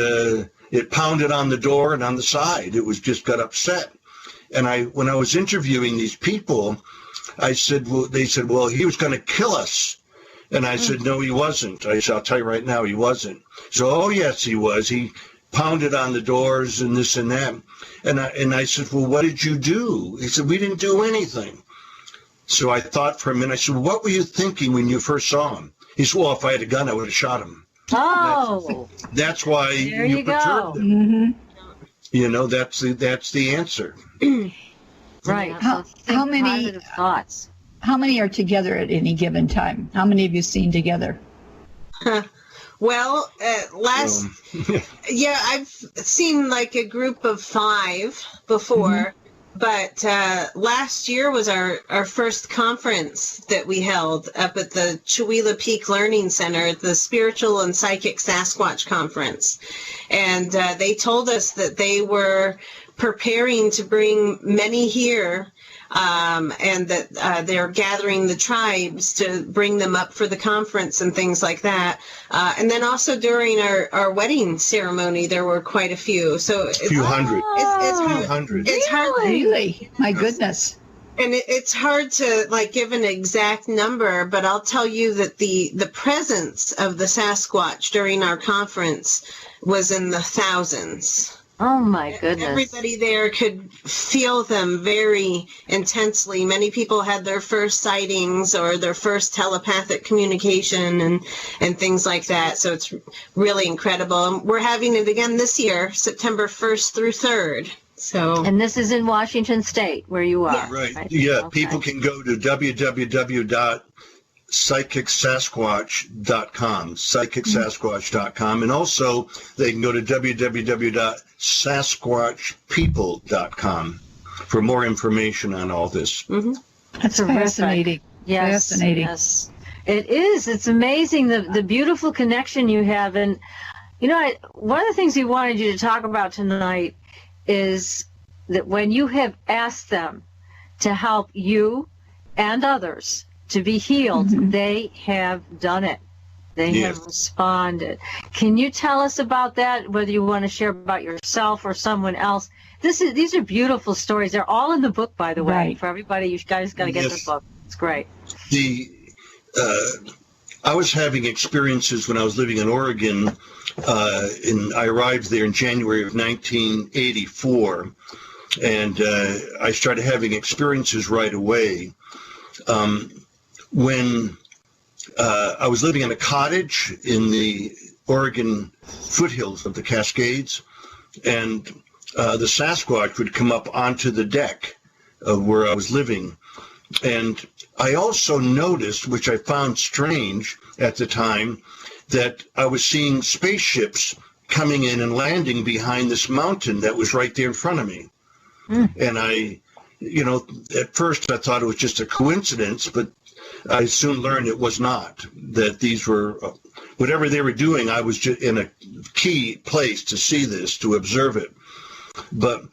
it pounded on the door and on the side. It was just got upset. And when I was interviewing these people, I said, they said, well, he was going to kill us. And I said, no, he wasn't. I said, I'll tell you right now, he wasn't. So, oh, yes, he was. He pounded on the doors and this and that. And I said, well, what did you do? He said, we didn't do anything. So I thought for a minute. I said, well, what were you thinking when you first saw him? He said, well, if I had a gun, I would have shot him. Oh, that's why there you perturbed him. Mm-hmm. That's the answer. Right. How many positive thoughts? How many are together at any given time? How many have you seen together? Well, I've seen like a group of 5 before, but last year was our first conference that we held up at the Chewelah Peak Learning Center, the Spiritual and Psychic Sasquatch Conference. And they told us that they were preparing to bring many here, and that they're gathering the tribes to bring them up for the conference and things like that. And then also during our wedding ceremony, there were quite a few. So a few hundred. It's hard. Really? My goodness. And it's hard to give an exact number, but I'll tell you that the presence of the Sasquatch during our conference was in the thousands. Oh, my goodness. Everybody there could feel them very intensely. Many people had their first sightings or their first telepathic communication and things like that. So it's really incredible. And we're having it again this year, September 1st through 3rd. So, and this is in Washington State, where you are. Yeah. Right. Yeah. Okay. People can go to www.psychicsasquatch.com, psychicsasquatch.com, and also they can go to www.sasquatchpeople.com for more information on all this. Mm-hmm. That's fascinating. Yes, fascinating. Yes, it is. It's amazing the beautiful connection you have. And one of the things we wanted you to talk about tonight is that when you have asked them to help you and others to be healed, they have done it. They have responded. Can you tell us about that, whether you want to share about yourself or someone else? These are beautiful stories. They're all in the book, by the way. Right. For everybody, you guys got to get the book. It's great. I was having experiences when I was living in Oregon, and I arrived there in January of 1984, and I started having experiences right away. When I was living in a cottage in the Oregon foothills of the Cascades, and the Sasquatch would come up onto the deck of where I was living. And I also noticed, which I found strange at the time, that I was seeing spaceships coming in and landing behind this mountain that was right there in front of me. And at first I thought it was just a coincidence, but I soon learned it was not, that these were, whatever they were doing, I was just in a key place to see this, to observe it. But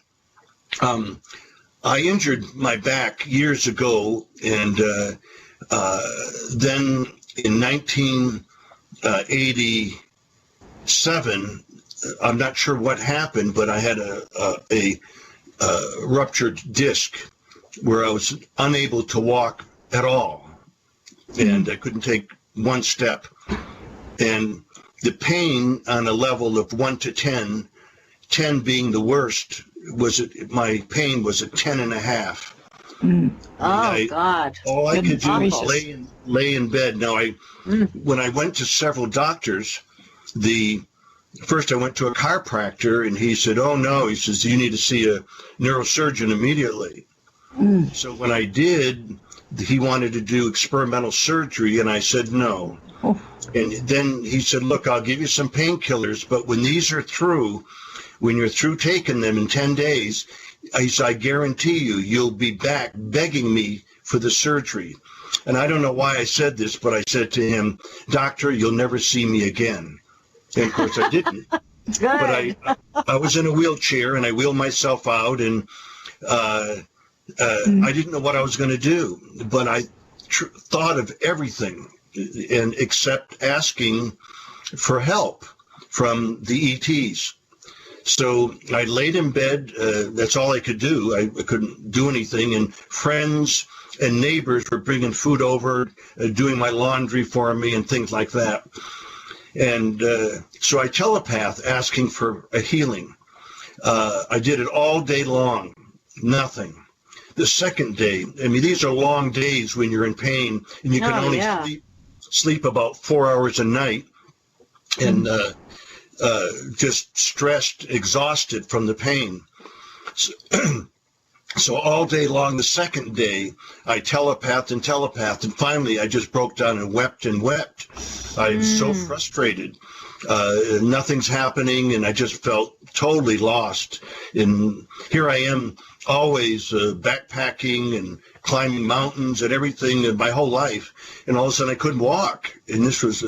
I injured my back years ago, and then in 87, I'm not sure what happened, but I had a ruptured disc where I was unable to walk at all, and I couldn't take one step. And the pain on a level of 1 to 10, 10 being the worst, my pain was a 10.5. God! All I could do was lay in bed. Now, when I went to several doctors, first I went to a chiropractor, and he said, "Oh no," he says, "you need to see a neurosurgeon immediately." So when I did, he wanted to do experimental surgery, and I said no. And then he said, "Look, I'll give you some painkillers, but when these are through, when you're through taking them in 10 days, I guarantee you'll be back begging me for the surgery." And I don't know why I said this, but I said to him, "Doctor, you'll never see me again." And of course I didn't. But I was in a wheelchair, and I wheeled myself out, and I didn't know what I was going to do. But I thought of everything, and except asking for help from the ETs. So I laid in bed. That's all I could do. I couldn't do anything. And friends and neighbors were bringing food over, doing my laundry for me and things like that. And so I telepathed, asking for a healing. I did it all day long. Nothing. The second day, I mean, these are long days when you're in pain, and you can only sleep about 4 hours a night, and just stressed, exhausted from the pain. So all day long, the second day, I telepathed, and finally I just broke down and wept and wept. I'm so frustrated. Nothing's happening, and I just felt totally lost. And here I am, always backpacking and climbing mountains and everything my whole life, and all of a sudden I couldn't walk, and this was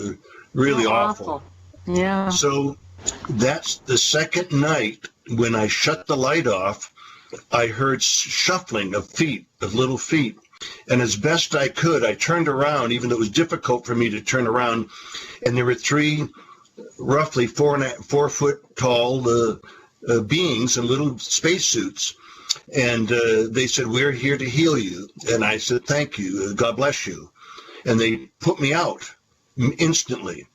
really awful. Yeah. So that's the second night when I shut the light off. I heard shuffling of feet, of little feet, and as best I could, I turned around, even though it was difficult for me to turn around, and there were three roughly 4 foot tall beings in little spacesuits. And they said, "We're here to heal you." And I said, "Thank you. God bless you." And they put me out instantly.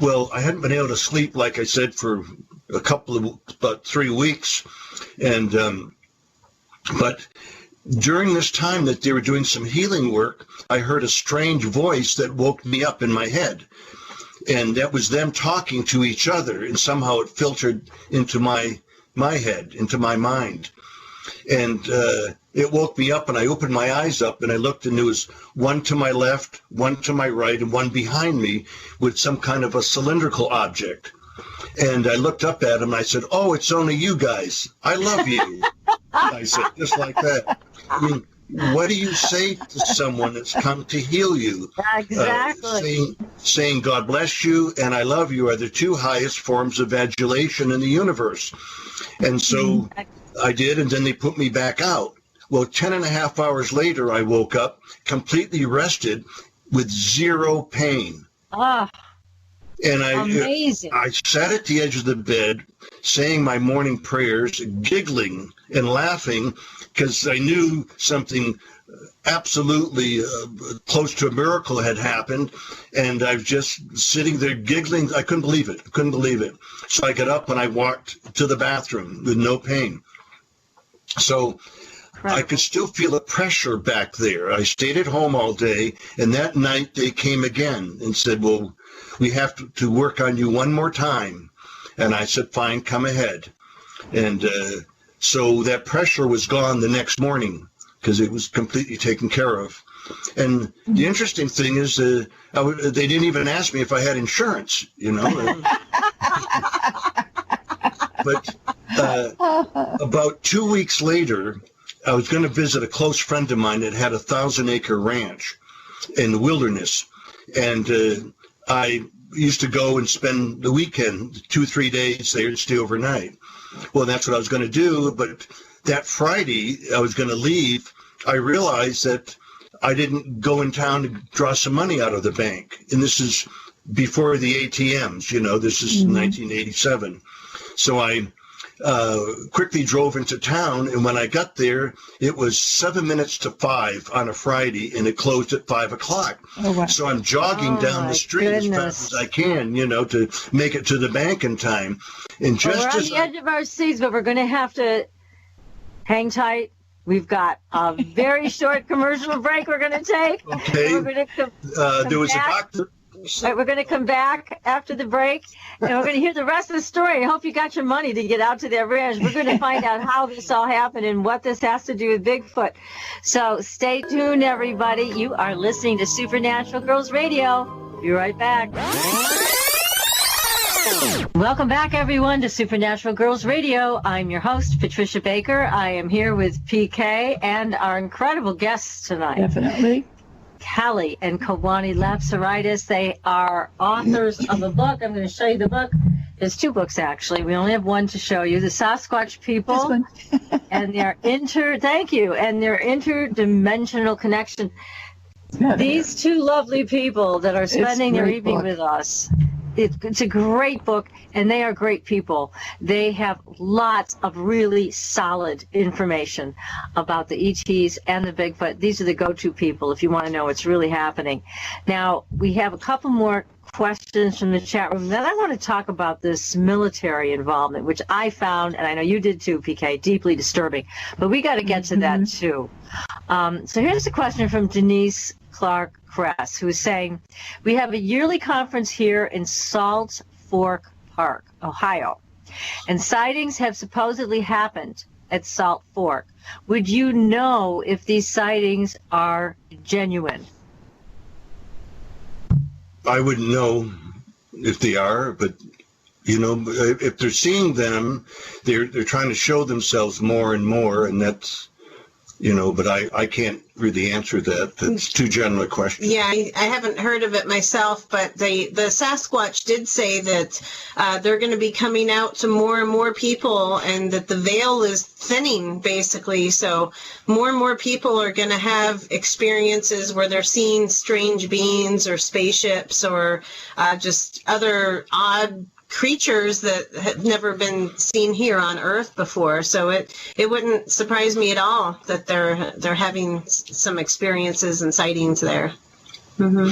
Well, I hadn't been able to sleep, like I said, for about 3 weeks. And but during this time that they were doing some healing work, I heard a strange voice that woke me up in my head. And that was them talking to each other. And somehow it filtered into my head, into my mind. And it woke me up, and I opened my eyes up, and I looked, and there was one to my left, one to my right, and one behind me with some kind of a cylindrical object. And I looked up at him, and I said, "Oh, it's only you guys. I love you." I said, just like that. I mean, what do you say to someone that's come to heal you? Exactly. Saying "God bless you" and "I love you" are the two highest forms of adulation in the universe. And so I did, and then they put me back out. Well, 10.5 hours later, I woke up completely rested with zero pain. And I sat at the edge of the bed, saying my morning prayers, giggling and laughing, because I knew something absolutely close to a miracle had happened. And I was just sitting there giggling. I couldn't believe it. So I got up and I walked to the bathroom with no pain. So I could still feel the pressure back there. I stayed at home all day, and that night they came again and said, "Well, we have to work on you one more time." And I said, "Fine, come ahead." And so that pressure was gone the next morning because it was completely taken care of. And the interesting thing is they didn't even ask me if I had insurance, you know. But about 2 weeks later, I was going to visit a close friend of mine that had a 1,000-acre ranch in the wilderness. And I used to go and spend the weekend, 2-3 days there and stay overnight. Well, that's what I was going to do. But that Friday, I was going to leave. I realized that I didn't go in town to draw some money out of the bank. And this is before the ATMs. This is 1987. So I quickly drove into town, and when I got there, it was 7 minutes to 5 on a Friday, and it closed at 5 o'clock. Oh, wow. So I'm jogging down the street as fast as I can, to make it to the bank in time. And just we're on the edge of our seats, but we're going to have to hang tight. We've got a very short commercial break we're going to take. Okay. We're going to there was back. a doctor. Right, we're going to come back after the break, and we're going to hear the rest of the story. I hope you got your money to get out to that ranch. We're going to find out how this all happened and what this has to do with Bigfoot. So stay tuned, everybody. You are listening to Supernatural Girlz Radio. Be right back. Welcome back, everyone, to Supernatural Girlz Radio. I'm your host, Patricia Baker. I am here with PK and our incredible guests tonight. Definitely. Kelly and Kewaunee Lapseritis. They are authors of a book. I'm going to show you the book. There's 2 books, actually. We only have one to show you. The Sasquatch People. This one. And their interdimensional connection. These 2 lovely people that are spending their evening with us. It's a great book, and they are great people. They have lots of really solid information about the ETs and the Bigfoot. These are the go-to people if you want to know what's really happening. Now, we have a couple more questions from the chat room. Then I want to talk about this military involvement, which I found, and I know you did too, PK, deeply disturbing. But we got to get to that too. So here's a question from Denise Clark Kress, who is saying, we have a yearly conference here in Salt Fork Park, Ohio, and sightings have supposedly happened at Salt Fork. Would you know if these sightings are genuine? I wouldn't know if they are, but if they're seeing them, they're trying to show themselves more and more, and that's but I can't really answer that. That's too general a question. Yeah, I haven't heard of it myself, but the Sasquatch did say that they're going to be coming out to more and more people, and that the veil is thinning, basically. So more and more people are going to have experiences where they're seeing strange beings or spaceships or just other odd creatures that have never been seen here on Earth before. So it wouldn't surprise me at all that they're having some experiences and sightings there. Mm-hmm.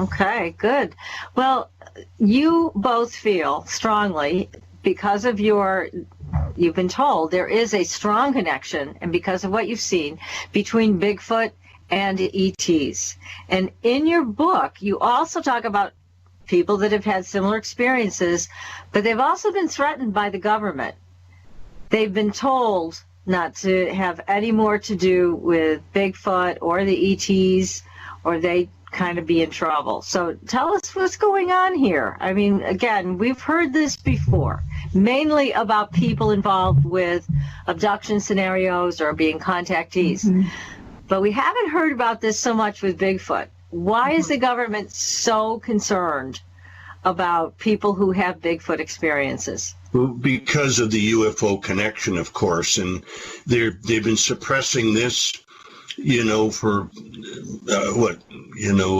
Okay, good. Well, you both feel strongly because of you've been told there is a strong connection, and because of what you've seen, between Bigfoot and ETs. And in your book, you also talk about people that have had similar experiences, but they've also been threatened by the government. They've been told not to have any more to do with Bigfoot or the ETs, or they kind of be in trouble. So tell us what's going on here. I mean, again, we've heard this before, mainly about people involved with abduction scenarios or being contactees. Mm-hmm. But we haven't heard about this so much with Bigfoot. Why is the government so concerned about people who have Bigfoot experiences? Well, because of the UFO connection, of course, and they've been suppressing this, for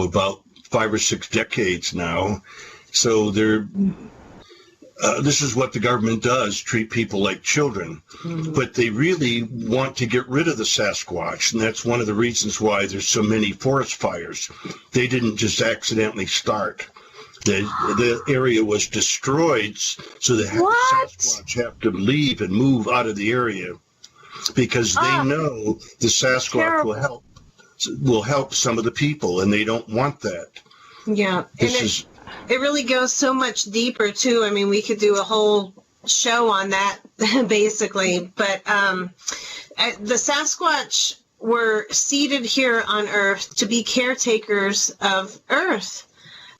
about 5 or 6 decades now. So this is what the government does, treat people like children. Mm-hmm. But they really want to get rid of the Sasquatch, and that's one of the reasons why there's so many forest fires. They didn't just accidentally start. The area was destroyed, so the Sasquatch have to leave and move out of the area because they know the Sasquatch will help some of the people, and they don't want that. Yeah, it really goes so much deeper, too. I mean, we could do a whole show on that, basically. But the Sasquatch were seated here on Earth to be caretakers of Earth,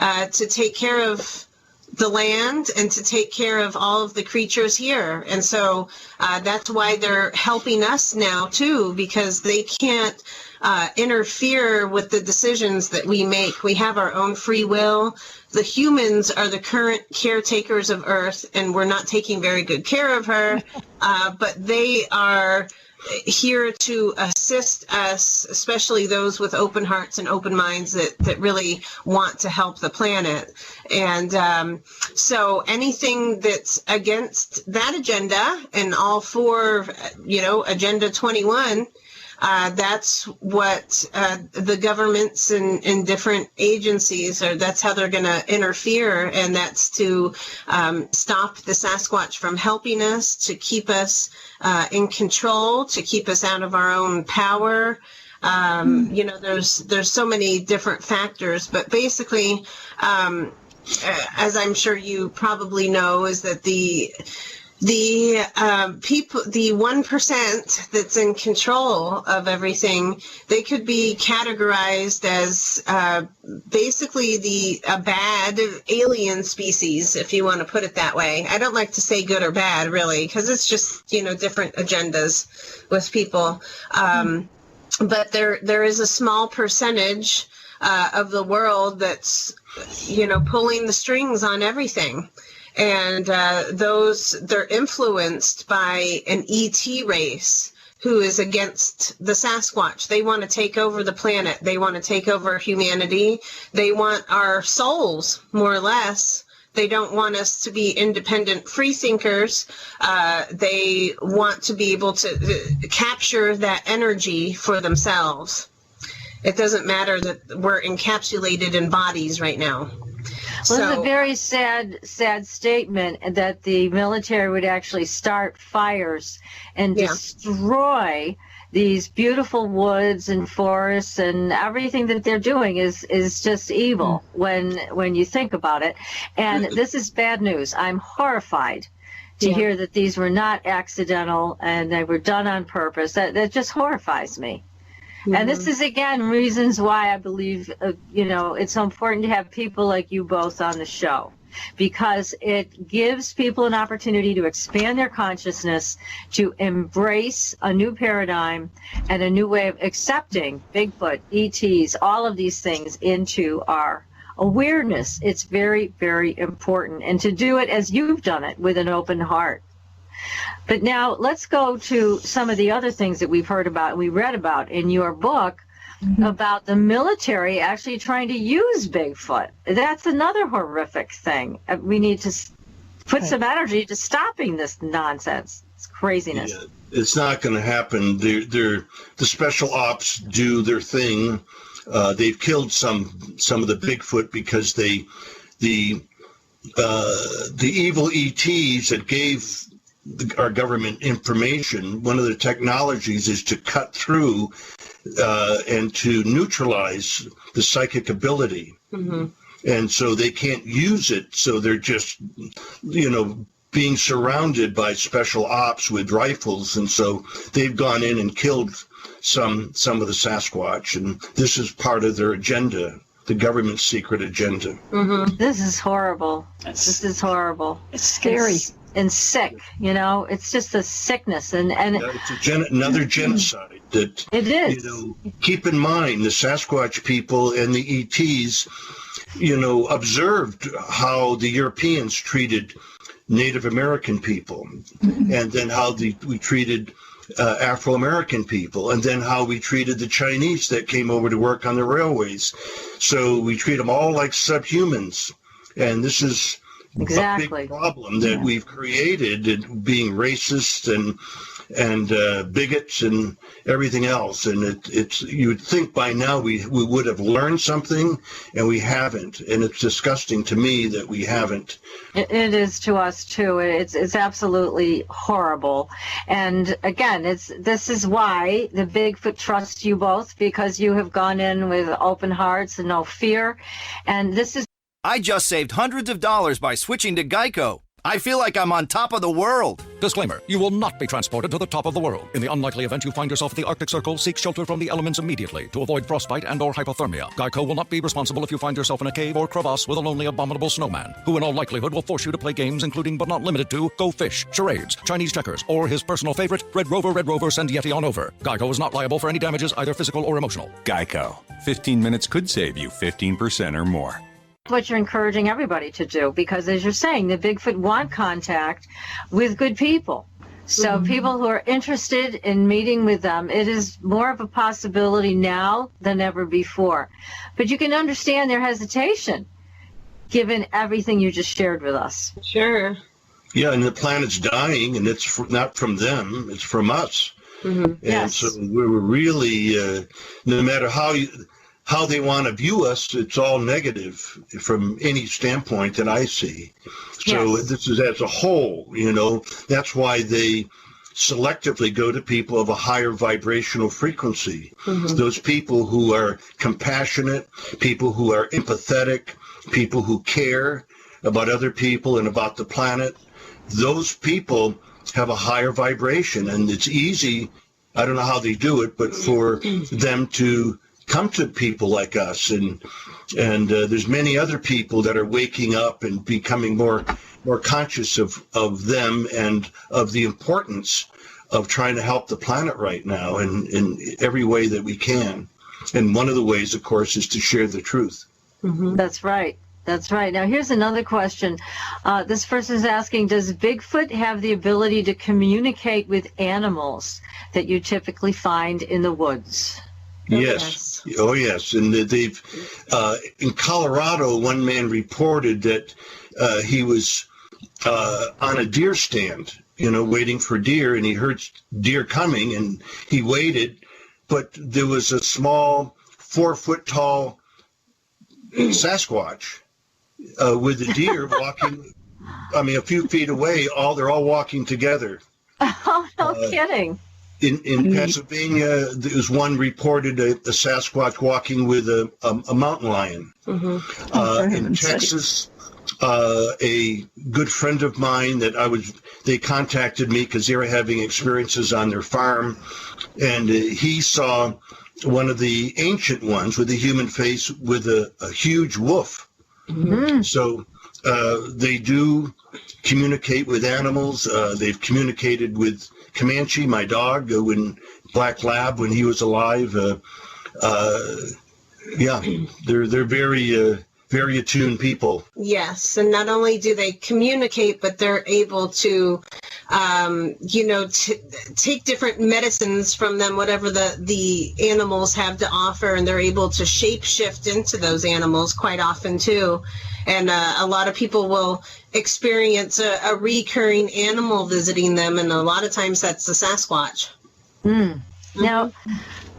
to take care of the land and to take care of all of the creatures here. And so that's why they're helping us now, too, because they can't interfere with the decisions that we make. We have our own free will. The humans are the current caretakers of Earth, and we're not taking very good care of her. But they are here to assist us, especially those with open hearts and open minds that really want to help the planet. And so anything that's against that agenda and all for, Agenda 21, that's what the governments and different agencies that's how they're going to interfere. And that's to stop the Sasquatch from helping us, to keep us in control, to keep us out of our own power. There's so many different factors, but basically, as I'm sure you probably know, is that the people, the 1% that's in control of everything, they could be categorized as basically a bad alien species, if you want to put it that way. I don't like to say good or bad, really, because it's just, different agendas with people. But there is a small percentage of the world that's, pulling the strings on everything. And they're influenced by an ET race who is against the Sasquatch. They want to take over the planet. They want to take over humanity. They want our souls, more or less. They don't want us to be independent free thinkers. They want to be able to capture that energy for themselves. It doesn't matter that we're encapsulated in bodies right now. Well, it's a very sad statement that the military would actually start fires and destroy these beautiful woods and forests, and everything that they're doing is just evil when you think about it. And this is bad news. I'm horrified to hear that these were not accidental and they were done on purpose. That just horrifies me. And this is, again, reasons why I believe, it's so important to have people like you both on the show, because it gives people an opportunity to expand their consciousness, to embrace a new paradigm and a new way of accepting Bigfoot, ETs, all of these things into our awareness. It's very, very important. And to do it as you've done it, with an open heart. But now let's go to some of the other things that we've heard about, we read about in your book, about the military actually trying to use Bigfoot. That's another horrific thing. We need to put some energy to stopping this nonsense. It's craziness. Yeah, it's not going to happen. The special ops do their thing. They've killed some of the Bigfoot because the evil ETs that gave our government information, one of the technologies is to cut through and to neutralize the psychic ability. And so they can't use it. So they're just, being surrounded by special ops with rifles. And so they've gone in and killed some of the Sasquatch. And this is part of their agenda, the government's secret agenda. This is horrible. This is horrible. It's scary. And sick, it's just a sickness, and it's another genocide. That it is. Keep in mind the Sasquatch people and the ETs, observed how the Europeans treated Native American people, and then how we treated Afro-American people, and then how we treated the Chinese that came over to work on the railways. So we treat them all like subhumans, and this is a big problem that we've created, being racist and bigots and everything else. And it's you would think by now we would have learned something, and we haven't. And it's disgusting to me that we haven't. It is to us too. It's absolutely horrible. And again, this is why the Bigfoot trusts you both, because you have gone in with open hearts and no fear. And this is. I just saved hundreds of dollars by switching to Geico. I feel like I'm on top of the world. Disclaimer, you will not be transported to the top of the world. In the unlikely event you find yourself at the Arctic Circle, seek shelter from the elements immediately to avoid frostbite and or hypothermia. Geico will not be responsible if you find yourself in a cave or crevasse with a lonely, abominable snowman, who in all likelihood will force you to play games including but not limited to Go Fish, charades, Chinese checkers, or his personal favorite, Red Rover, send Yeti on over. Geico is not liable for any damages, either physical or emotional. Geico. 15 minutes could save you 15% or more. What you're encouraging everybody to do, because as you're saying, the Bigfoot want contact with good people. So people who are interested in meeting with them, it is more of a possibility now than ever before. But you can understand their hesitation, given everything you just shared with us. Sure. Yeah, and the planet's dying, and it's not from them, it's from us. And Yes. so we're really, no matter how they want to view us, it's all negative from any standpoint that I see. So Yes. this is as a whole, that's why they selectively go to people of a higher vibrational frequency. Those people who are compassionate, people who are empathetic, people who care about other people and about the planet, those people have a higher vibration, and it's easy, I don't know how they do it, but for them to come to people like us, and there's many other people that are waking up and becoming more conscious of them and of the importance of trying to help the planet right now in every way that we can. And one of the ways, of course, is to share the truth. That's right. That's right. Now, here's another question. This person is asking, does Bigfoot have the ability to communicate with animals that you typically find in the woods? Yes. Oh, yes. And they've, in Colorado, one man reported that he was on a deer stand, waiting for deer, and he heard deer coming, and he waited, but there was a small 4-foot-tall Sasquatch with the deer walking, a few feet away. They're all walking together. Oh, no kidding. In Pennsylvania, there was one reported a Sasquatch walking with a mountain lion. In Texas, a good friend of mine they contacted me because they were having experiences on their farm, and he saw one of the ancient ones with a human face with a huge wolf. So they do communicate with animals. They've communicated with Comanche, my dog, Black Lab, when he was alive. They're very attuned people. Yes, and not only do they communicate, but they're able to, take different medicines from them, whatever the animals have to offer, and they're able to shape shift into those animals quite often too. And a lot of people will experience a recurring animal visiting them, and a lot of times that's the Sasquatch. Now,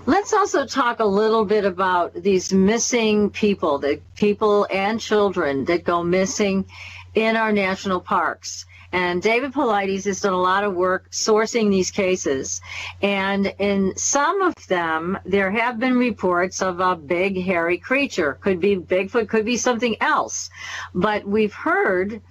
let's also talk a little bit about these missing people, the people and children that go missing in our national parks. And David Paulides has done a lot of work sourcing these cases. And in some of them, there have been reports of a big, hairy creature. Could be Bigfoot, could be something else. But we've heard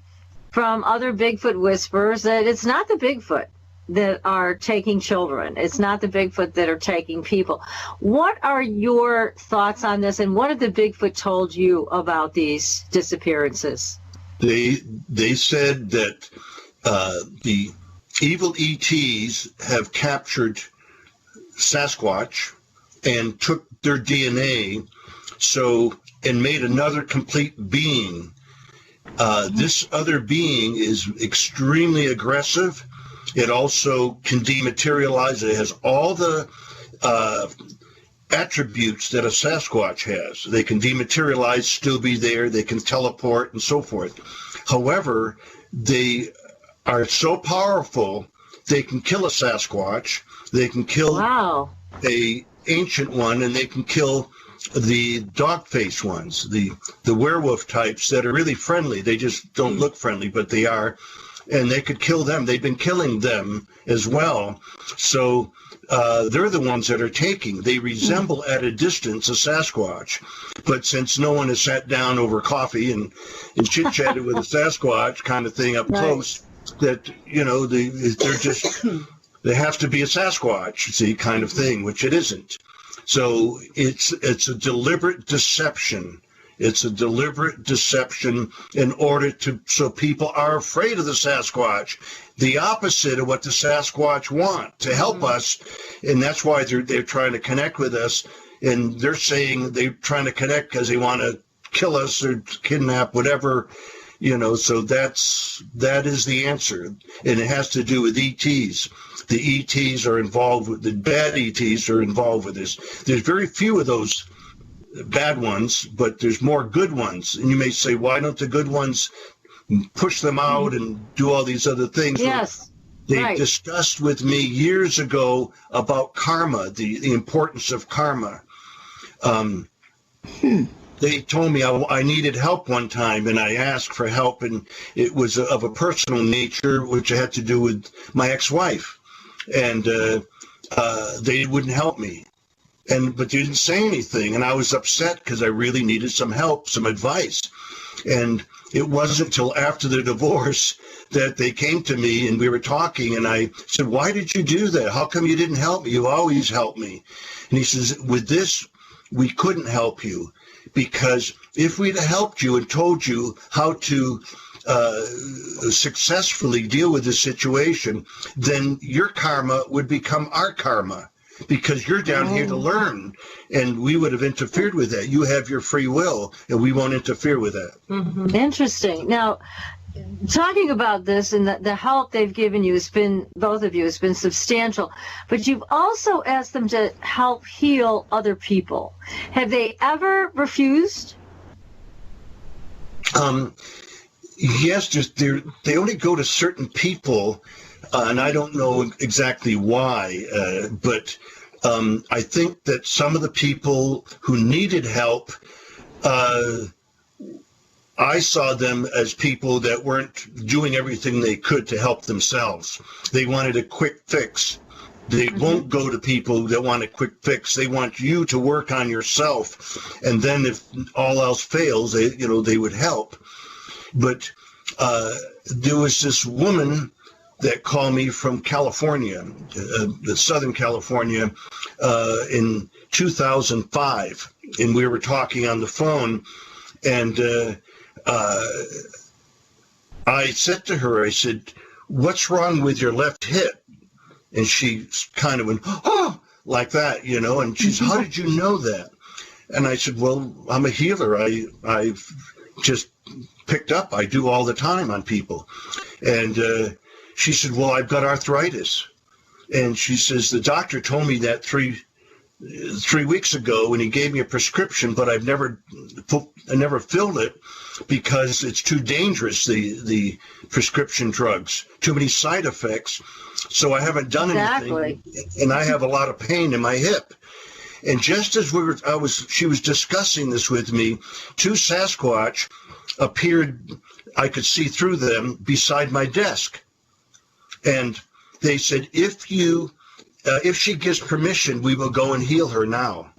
from other Bigfoot whisperers that it's not the Bigfoot that are taking children. It's not the Bigfoot that are taking people. What are your thoughts on this, and what have the Bigfoot told you about these disappearances? They said that the evil ETs have captured Sasquatch and took their DNA and made another complete being. This other being is extremely aggressive. It also can dematerialize. It has all the attributes that a Sasquatch has. They can dematerialize, still be there. They can teleport and so forth. However, they are so powerful, they can kill a Sasquatch. They can kill a ancient one, and they can kill the dog-faced ones, the werewolf types that are really friendly. They just don't look friendly, but they are. And they could kill them. They've been killing them as well. So they're the ones that are taking. They resemble at a distance a Sasquatch. But since no one has sat down over coffee and chit-chatted with a Sasquatch kind of thing up close, that, they're just, they have to be a Sasquatch, see, kind of thing, which it isn't. So it's a deliberate deception. It's a deliberate deception in order so people are afraid of the Sasquatch, the opposite of what the Sasquatch want, to help us. And that's why they're trying to connect with us. And they're saying they're trying to connect because they want to kill us or kidnap, whatever, So that is the answer. And it has to do with ETs. The ETs are involved with, the bad ETs are involved with this. There's very few of those bad ones, but there's more good ones. And you may say, why don't the good ones push them out and do all these other things? Yes. They discussed with me years ago about karma, the importance of karma. They told me I needed help one time, and I asked for help, and it was of a personal nature, which had to do with my ex-wife. And they wouldn't help me. But they didn't say anything, and I was upset because I really needed some help, some advice. And it wasn't until after the divorce that they came to me and we were talking, and I said, why did you do that? How come you didn't help me? You always help me. And he says, with this, we couldn't help you, because if we'd helped you and told you how to successfully deal with this situation, then your karma would become our karma, because you're down here to learn, and we would have interfered with that. You have your free will, and we won't interfere with that. Mm-hmm. Interesting. Now, talking about this and the help they've given you has been, both of you, has been substantial, but you've also asked them to help heal other people. Have they ever refused? Yes, they only go to certain people, and I don't know exactly why, but I think that some of the people who needed help, I saw them as people that weren't doing everything they could to help themselves. They wanted a quick fix. They won't go to people that want a quick fix. They want you to work on yourself, and then if all else fails, they would help. But there was this woman that called me from California, Southern California, in 2005, and we were talking on the phone, and I said to her, I said, what's wrong with your left hip? And she kind of went, oh, like that, and she said, how did you know that? And I said, well, I'm a healer. I've just picked up. I do all the time on people. And she said, well, I've got arthritis. And she says, the doctor told me that three weeks ago, and he gave me a prescription, but I never filled it because it's too dangerous, the prescription drugs, too many side effects. So I haven't done anything, and I have a lot of pain in my hip. And just as she was discussing this with me, two Sasquatch appeared. I could see through them beside my desk, and they said, if she gives permission, we will go and heal her now.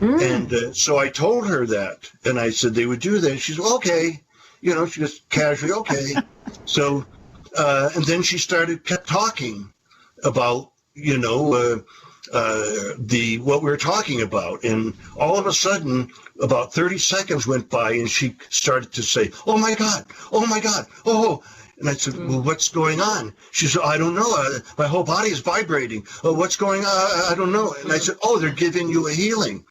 And so I told her that, and I said they would do that. She said, okay, she just casually, okay. So, and then she kept talking about, what we were talking about. And all of a sudden, about 30 seconds went by, and she started to say, oh my God, oh. And I said, well, what's going on? She said, I don't know. My whole body is vibrating. Oh, what's going on? I don't know. And I said, oh, they're giving you a healing.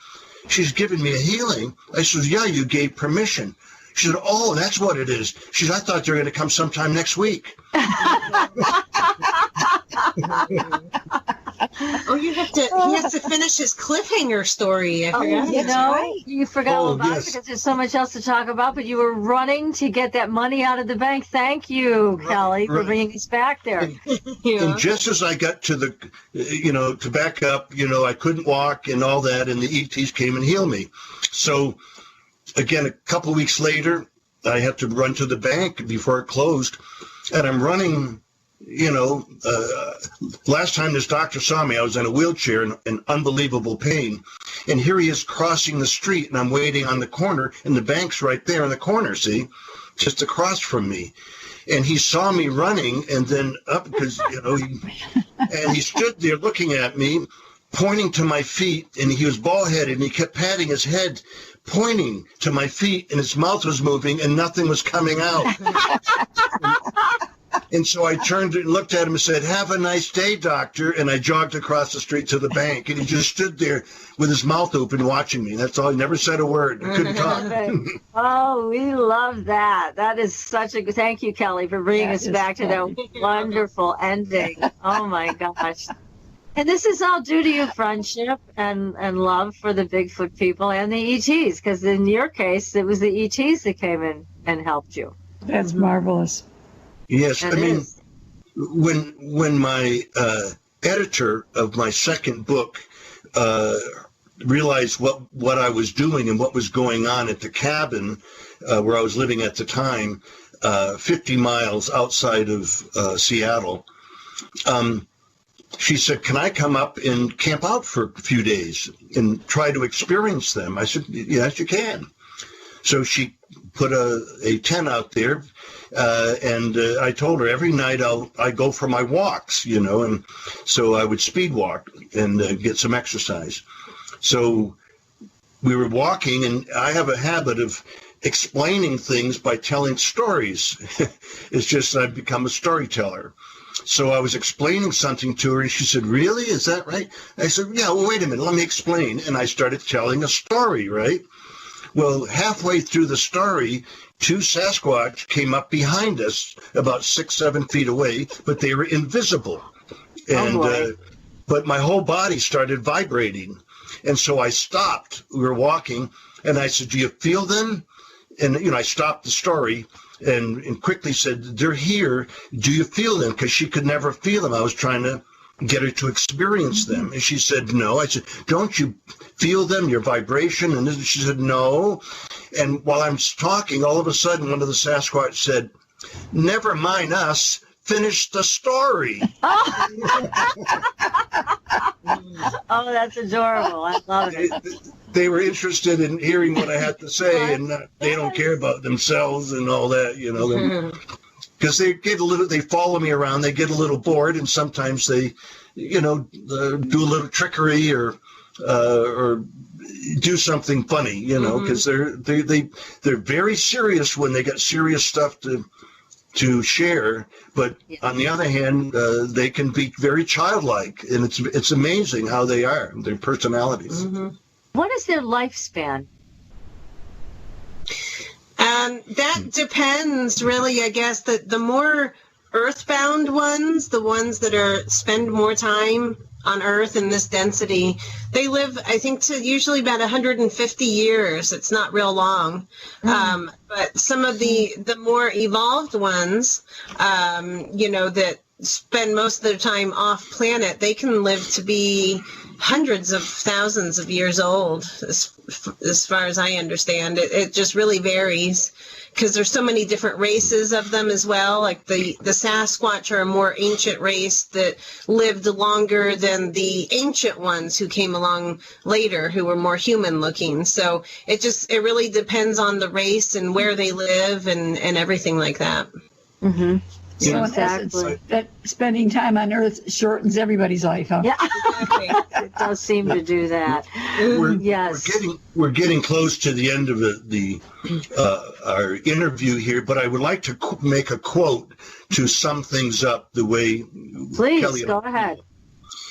She's giving me a healing. I said, yeah, you gave permission. She said, oh, that's what it is. She said, I thought they were going to come sometime next week. Oh, he has to finish his cliffhanger story. I forgot. You forgot all about it because there's so much else to talk about, but you were running to get that money out of the bank. Thank you, Kelly, for bringing us back there. And just as I got to to back up, I couldn't walk and all that, and the ETs came and healed me. So again, a couple of weeks later, I had to run to the bank before it closed, and I'm running. Last time this doctor saw me, I was in a wheelchair in unbelievable pain. And here he is crossing the street, and I'm waiting on the corner, and the bank's right there in the corner, see, just across from me. And he saw me running, and then up, because, and he stood there looking at me, pointing to my feet, and he was bald-headed, and he kept patting his head, pointing to my feet, and his mouth was moving, and nothing was coming out. And so I turned and looked at him and said, "Have a nice day, doctor." And I jogged across the street to the bank. And he just stood there with his mouth open watching me. That's all. He never said a word. He couldn't talk. Oh, we love that. That is such a good... Thank you, Kelly, for bringing us back to that wonderful ending. Oh, my gosh. And this is all due to your friendship and love for the Bigfoot people and the ETs, because in your case, it was the ETs that came in and helped you. That's marvelous. Yes, I mean, when my editor of my second book realized what I was doing and what was going on at the cabin where I was living at the time, 50 miles outside of Seattle, she said, "Can I come up and camp out for a few days and try to experience them?" I said, "Yes, you can." So she put a tent out there, and I told her every night I go for my walks, and so I would speed walk and get some exercise. So we were walking, and I have a habit of explaining things by telling stories. It's just I've become a storyteller. So I was explaining something to her, and she said, "Really? Is that right?" I said, "Yeah, well, wait a minute, let me explain." And I started telling a story, right? Well, halfway through the story, 2 Sasquatch came up behind us about 6-7 feet away, but they were invisible. And but my whole body started vibrating. And so I stopped. We were walking, and I said, "Do you feel them?" And, I stopped the story and quickly said, "They're here. Do you feel them?" Because she could never feel them. I was trying to get her to experience them. And she said, "No." I said, "Don't you feel them, your vibration?" And she said, "No." And while I'm talking, all of a sudden, one of the Sasquatch said, "Never mind us. Finish the story." Oh, that's adorable. I love it. They were interested in hearing what I had to say, and they don't care about themselves and all that, because they follow me around. They get a little bored, and sometimes they, do a little trickery or do something funny, because they're very serious when they got serious stuff to share. But on the other hand, they can be very childlike, and it's amazing how they are, their personalities. Mm-hmm. What is their lifespan? That depends, really. I guess that the more earthbound ones, the ones that spend more time on Earth in this density, they live, I think, to usually about 150 years. It's not real long. But some of the more evolved ones, that spend most of their time off planet, they can live to be hundreds of thousands of years old, as far as I understand. It just really varies, because there's so many different races of them as well. Like the Sasquatch are a more ancient race that lived longer than the ancient ones who came along later, who were more human looking. So it really depends on the race and where they live and everything like that. Mm-hmm. So exactly. In essence, that spending time on Earth shortens everybody's life, huh? Yeah, it does seem to do that. Yes. We're getting close to the end of our interview here, but I would like to make a quote to sum things up the way Please, Kelly. Go ahead.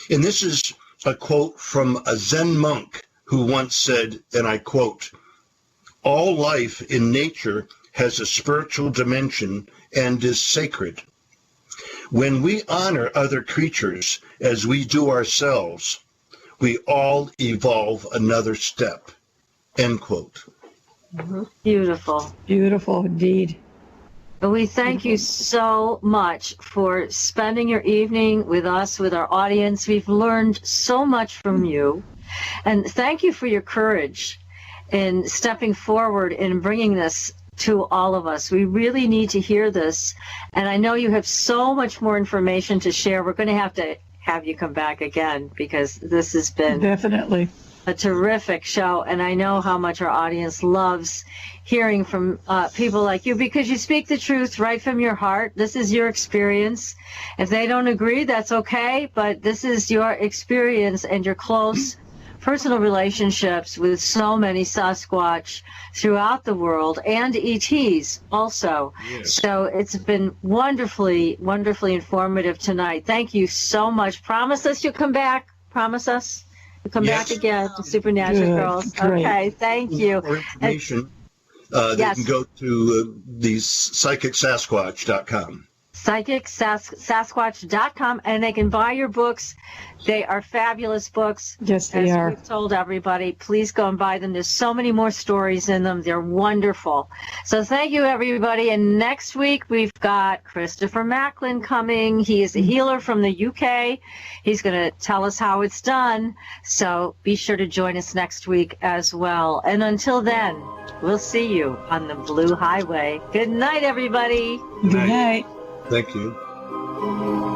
And this is a quote from a Zen monk who once said, and I quote, "All life in nature has a spiritual dimension and is sacred. When we honor other creatures as we do ourselves, we all evolve another step." End quote. Mm-hmm. Beautiful. Beautiful indeed. We thank you so much for spending your evening with us, with our audience. We've learned so much from you. And thank you for your courage in stepping forward and bringing this to all of us. We really need to hear this. And I know you have so much more information to share. We're going to have you come back again, because this has been definitely a terrific show. And I know how much our audience loves hearing from people like you, because you speak the truth right from your heart. This is your experience. If they don't agree, that's okay. But this is your experience, and you're close personal relationships with so many Sasquatch throughout the world and ETs also. Yes. So it's been wonderfully, wonderfully informative tonight. Thank you so much. Promise us you'll come back. Promise us you'll come back again to Supernatural Girls. Great. Okay, thank you. For information, they yes. can go to the psychicsasquatch.com. psychicsasquatch.com, and they can buy your books. They are fabulous books. Yes, they As are. we've told everybody, please go and buy them. There's so many more stories in them. They're wonderful. So thank you, everybody. And next week, we've got Christopher Macklin coming. He is a healer from the UK. He's going to tell us how it's done. So be sure to join us next week as well. And until then, we'll see you on the Blue Highway. Good night, everybody. Good night. Thank you.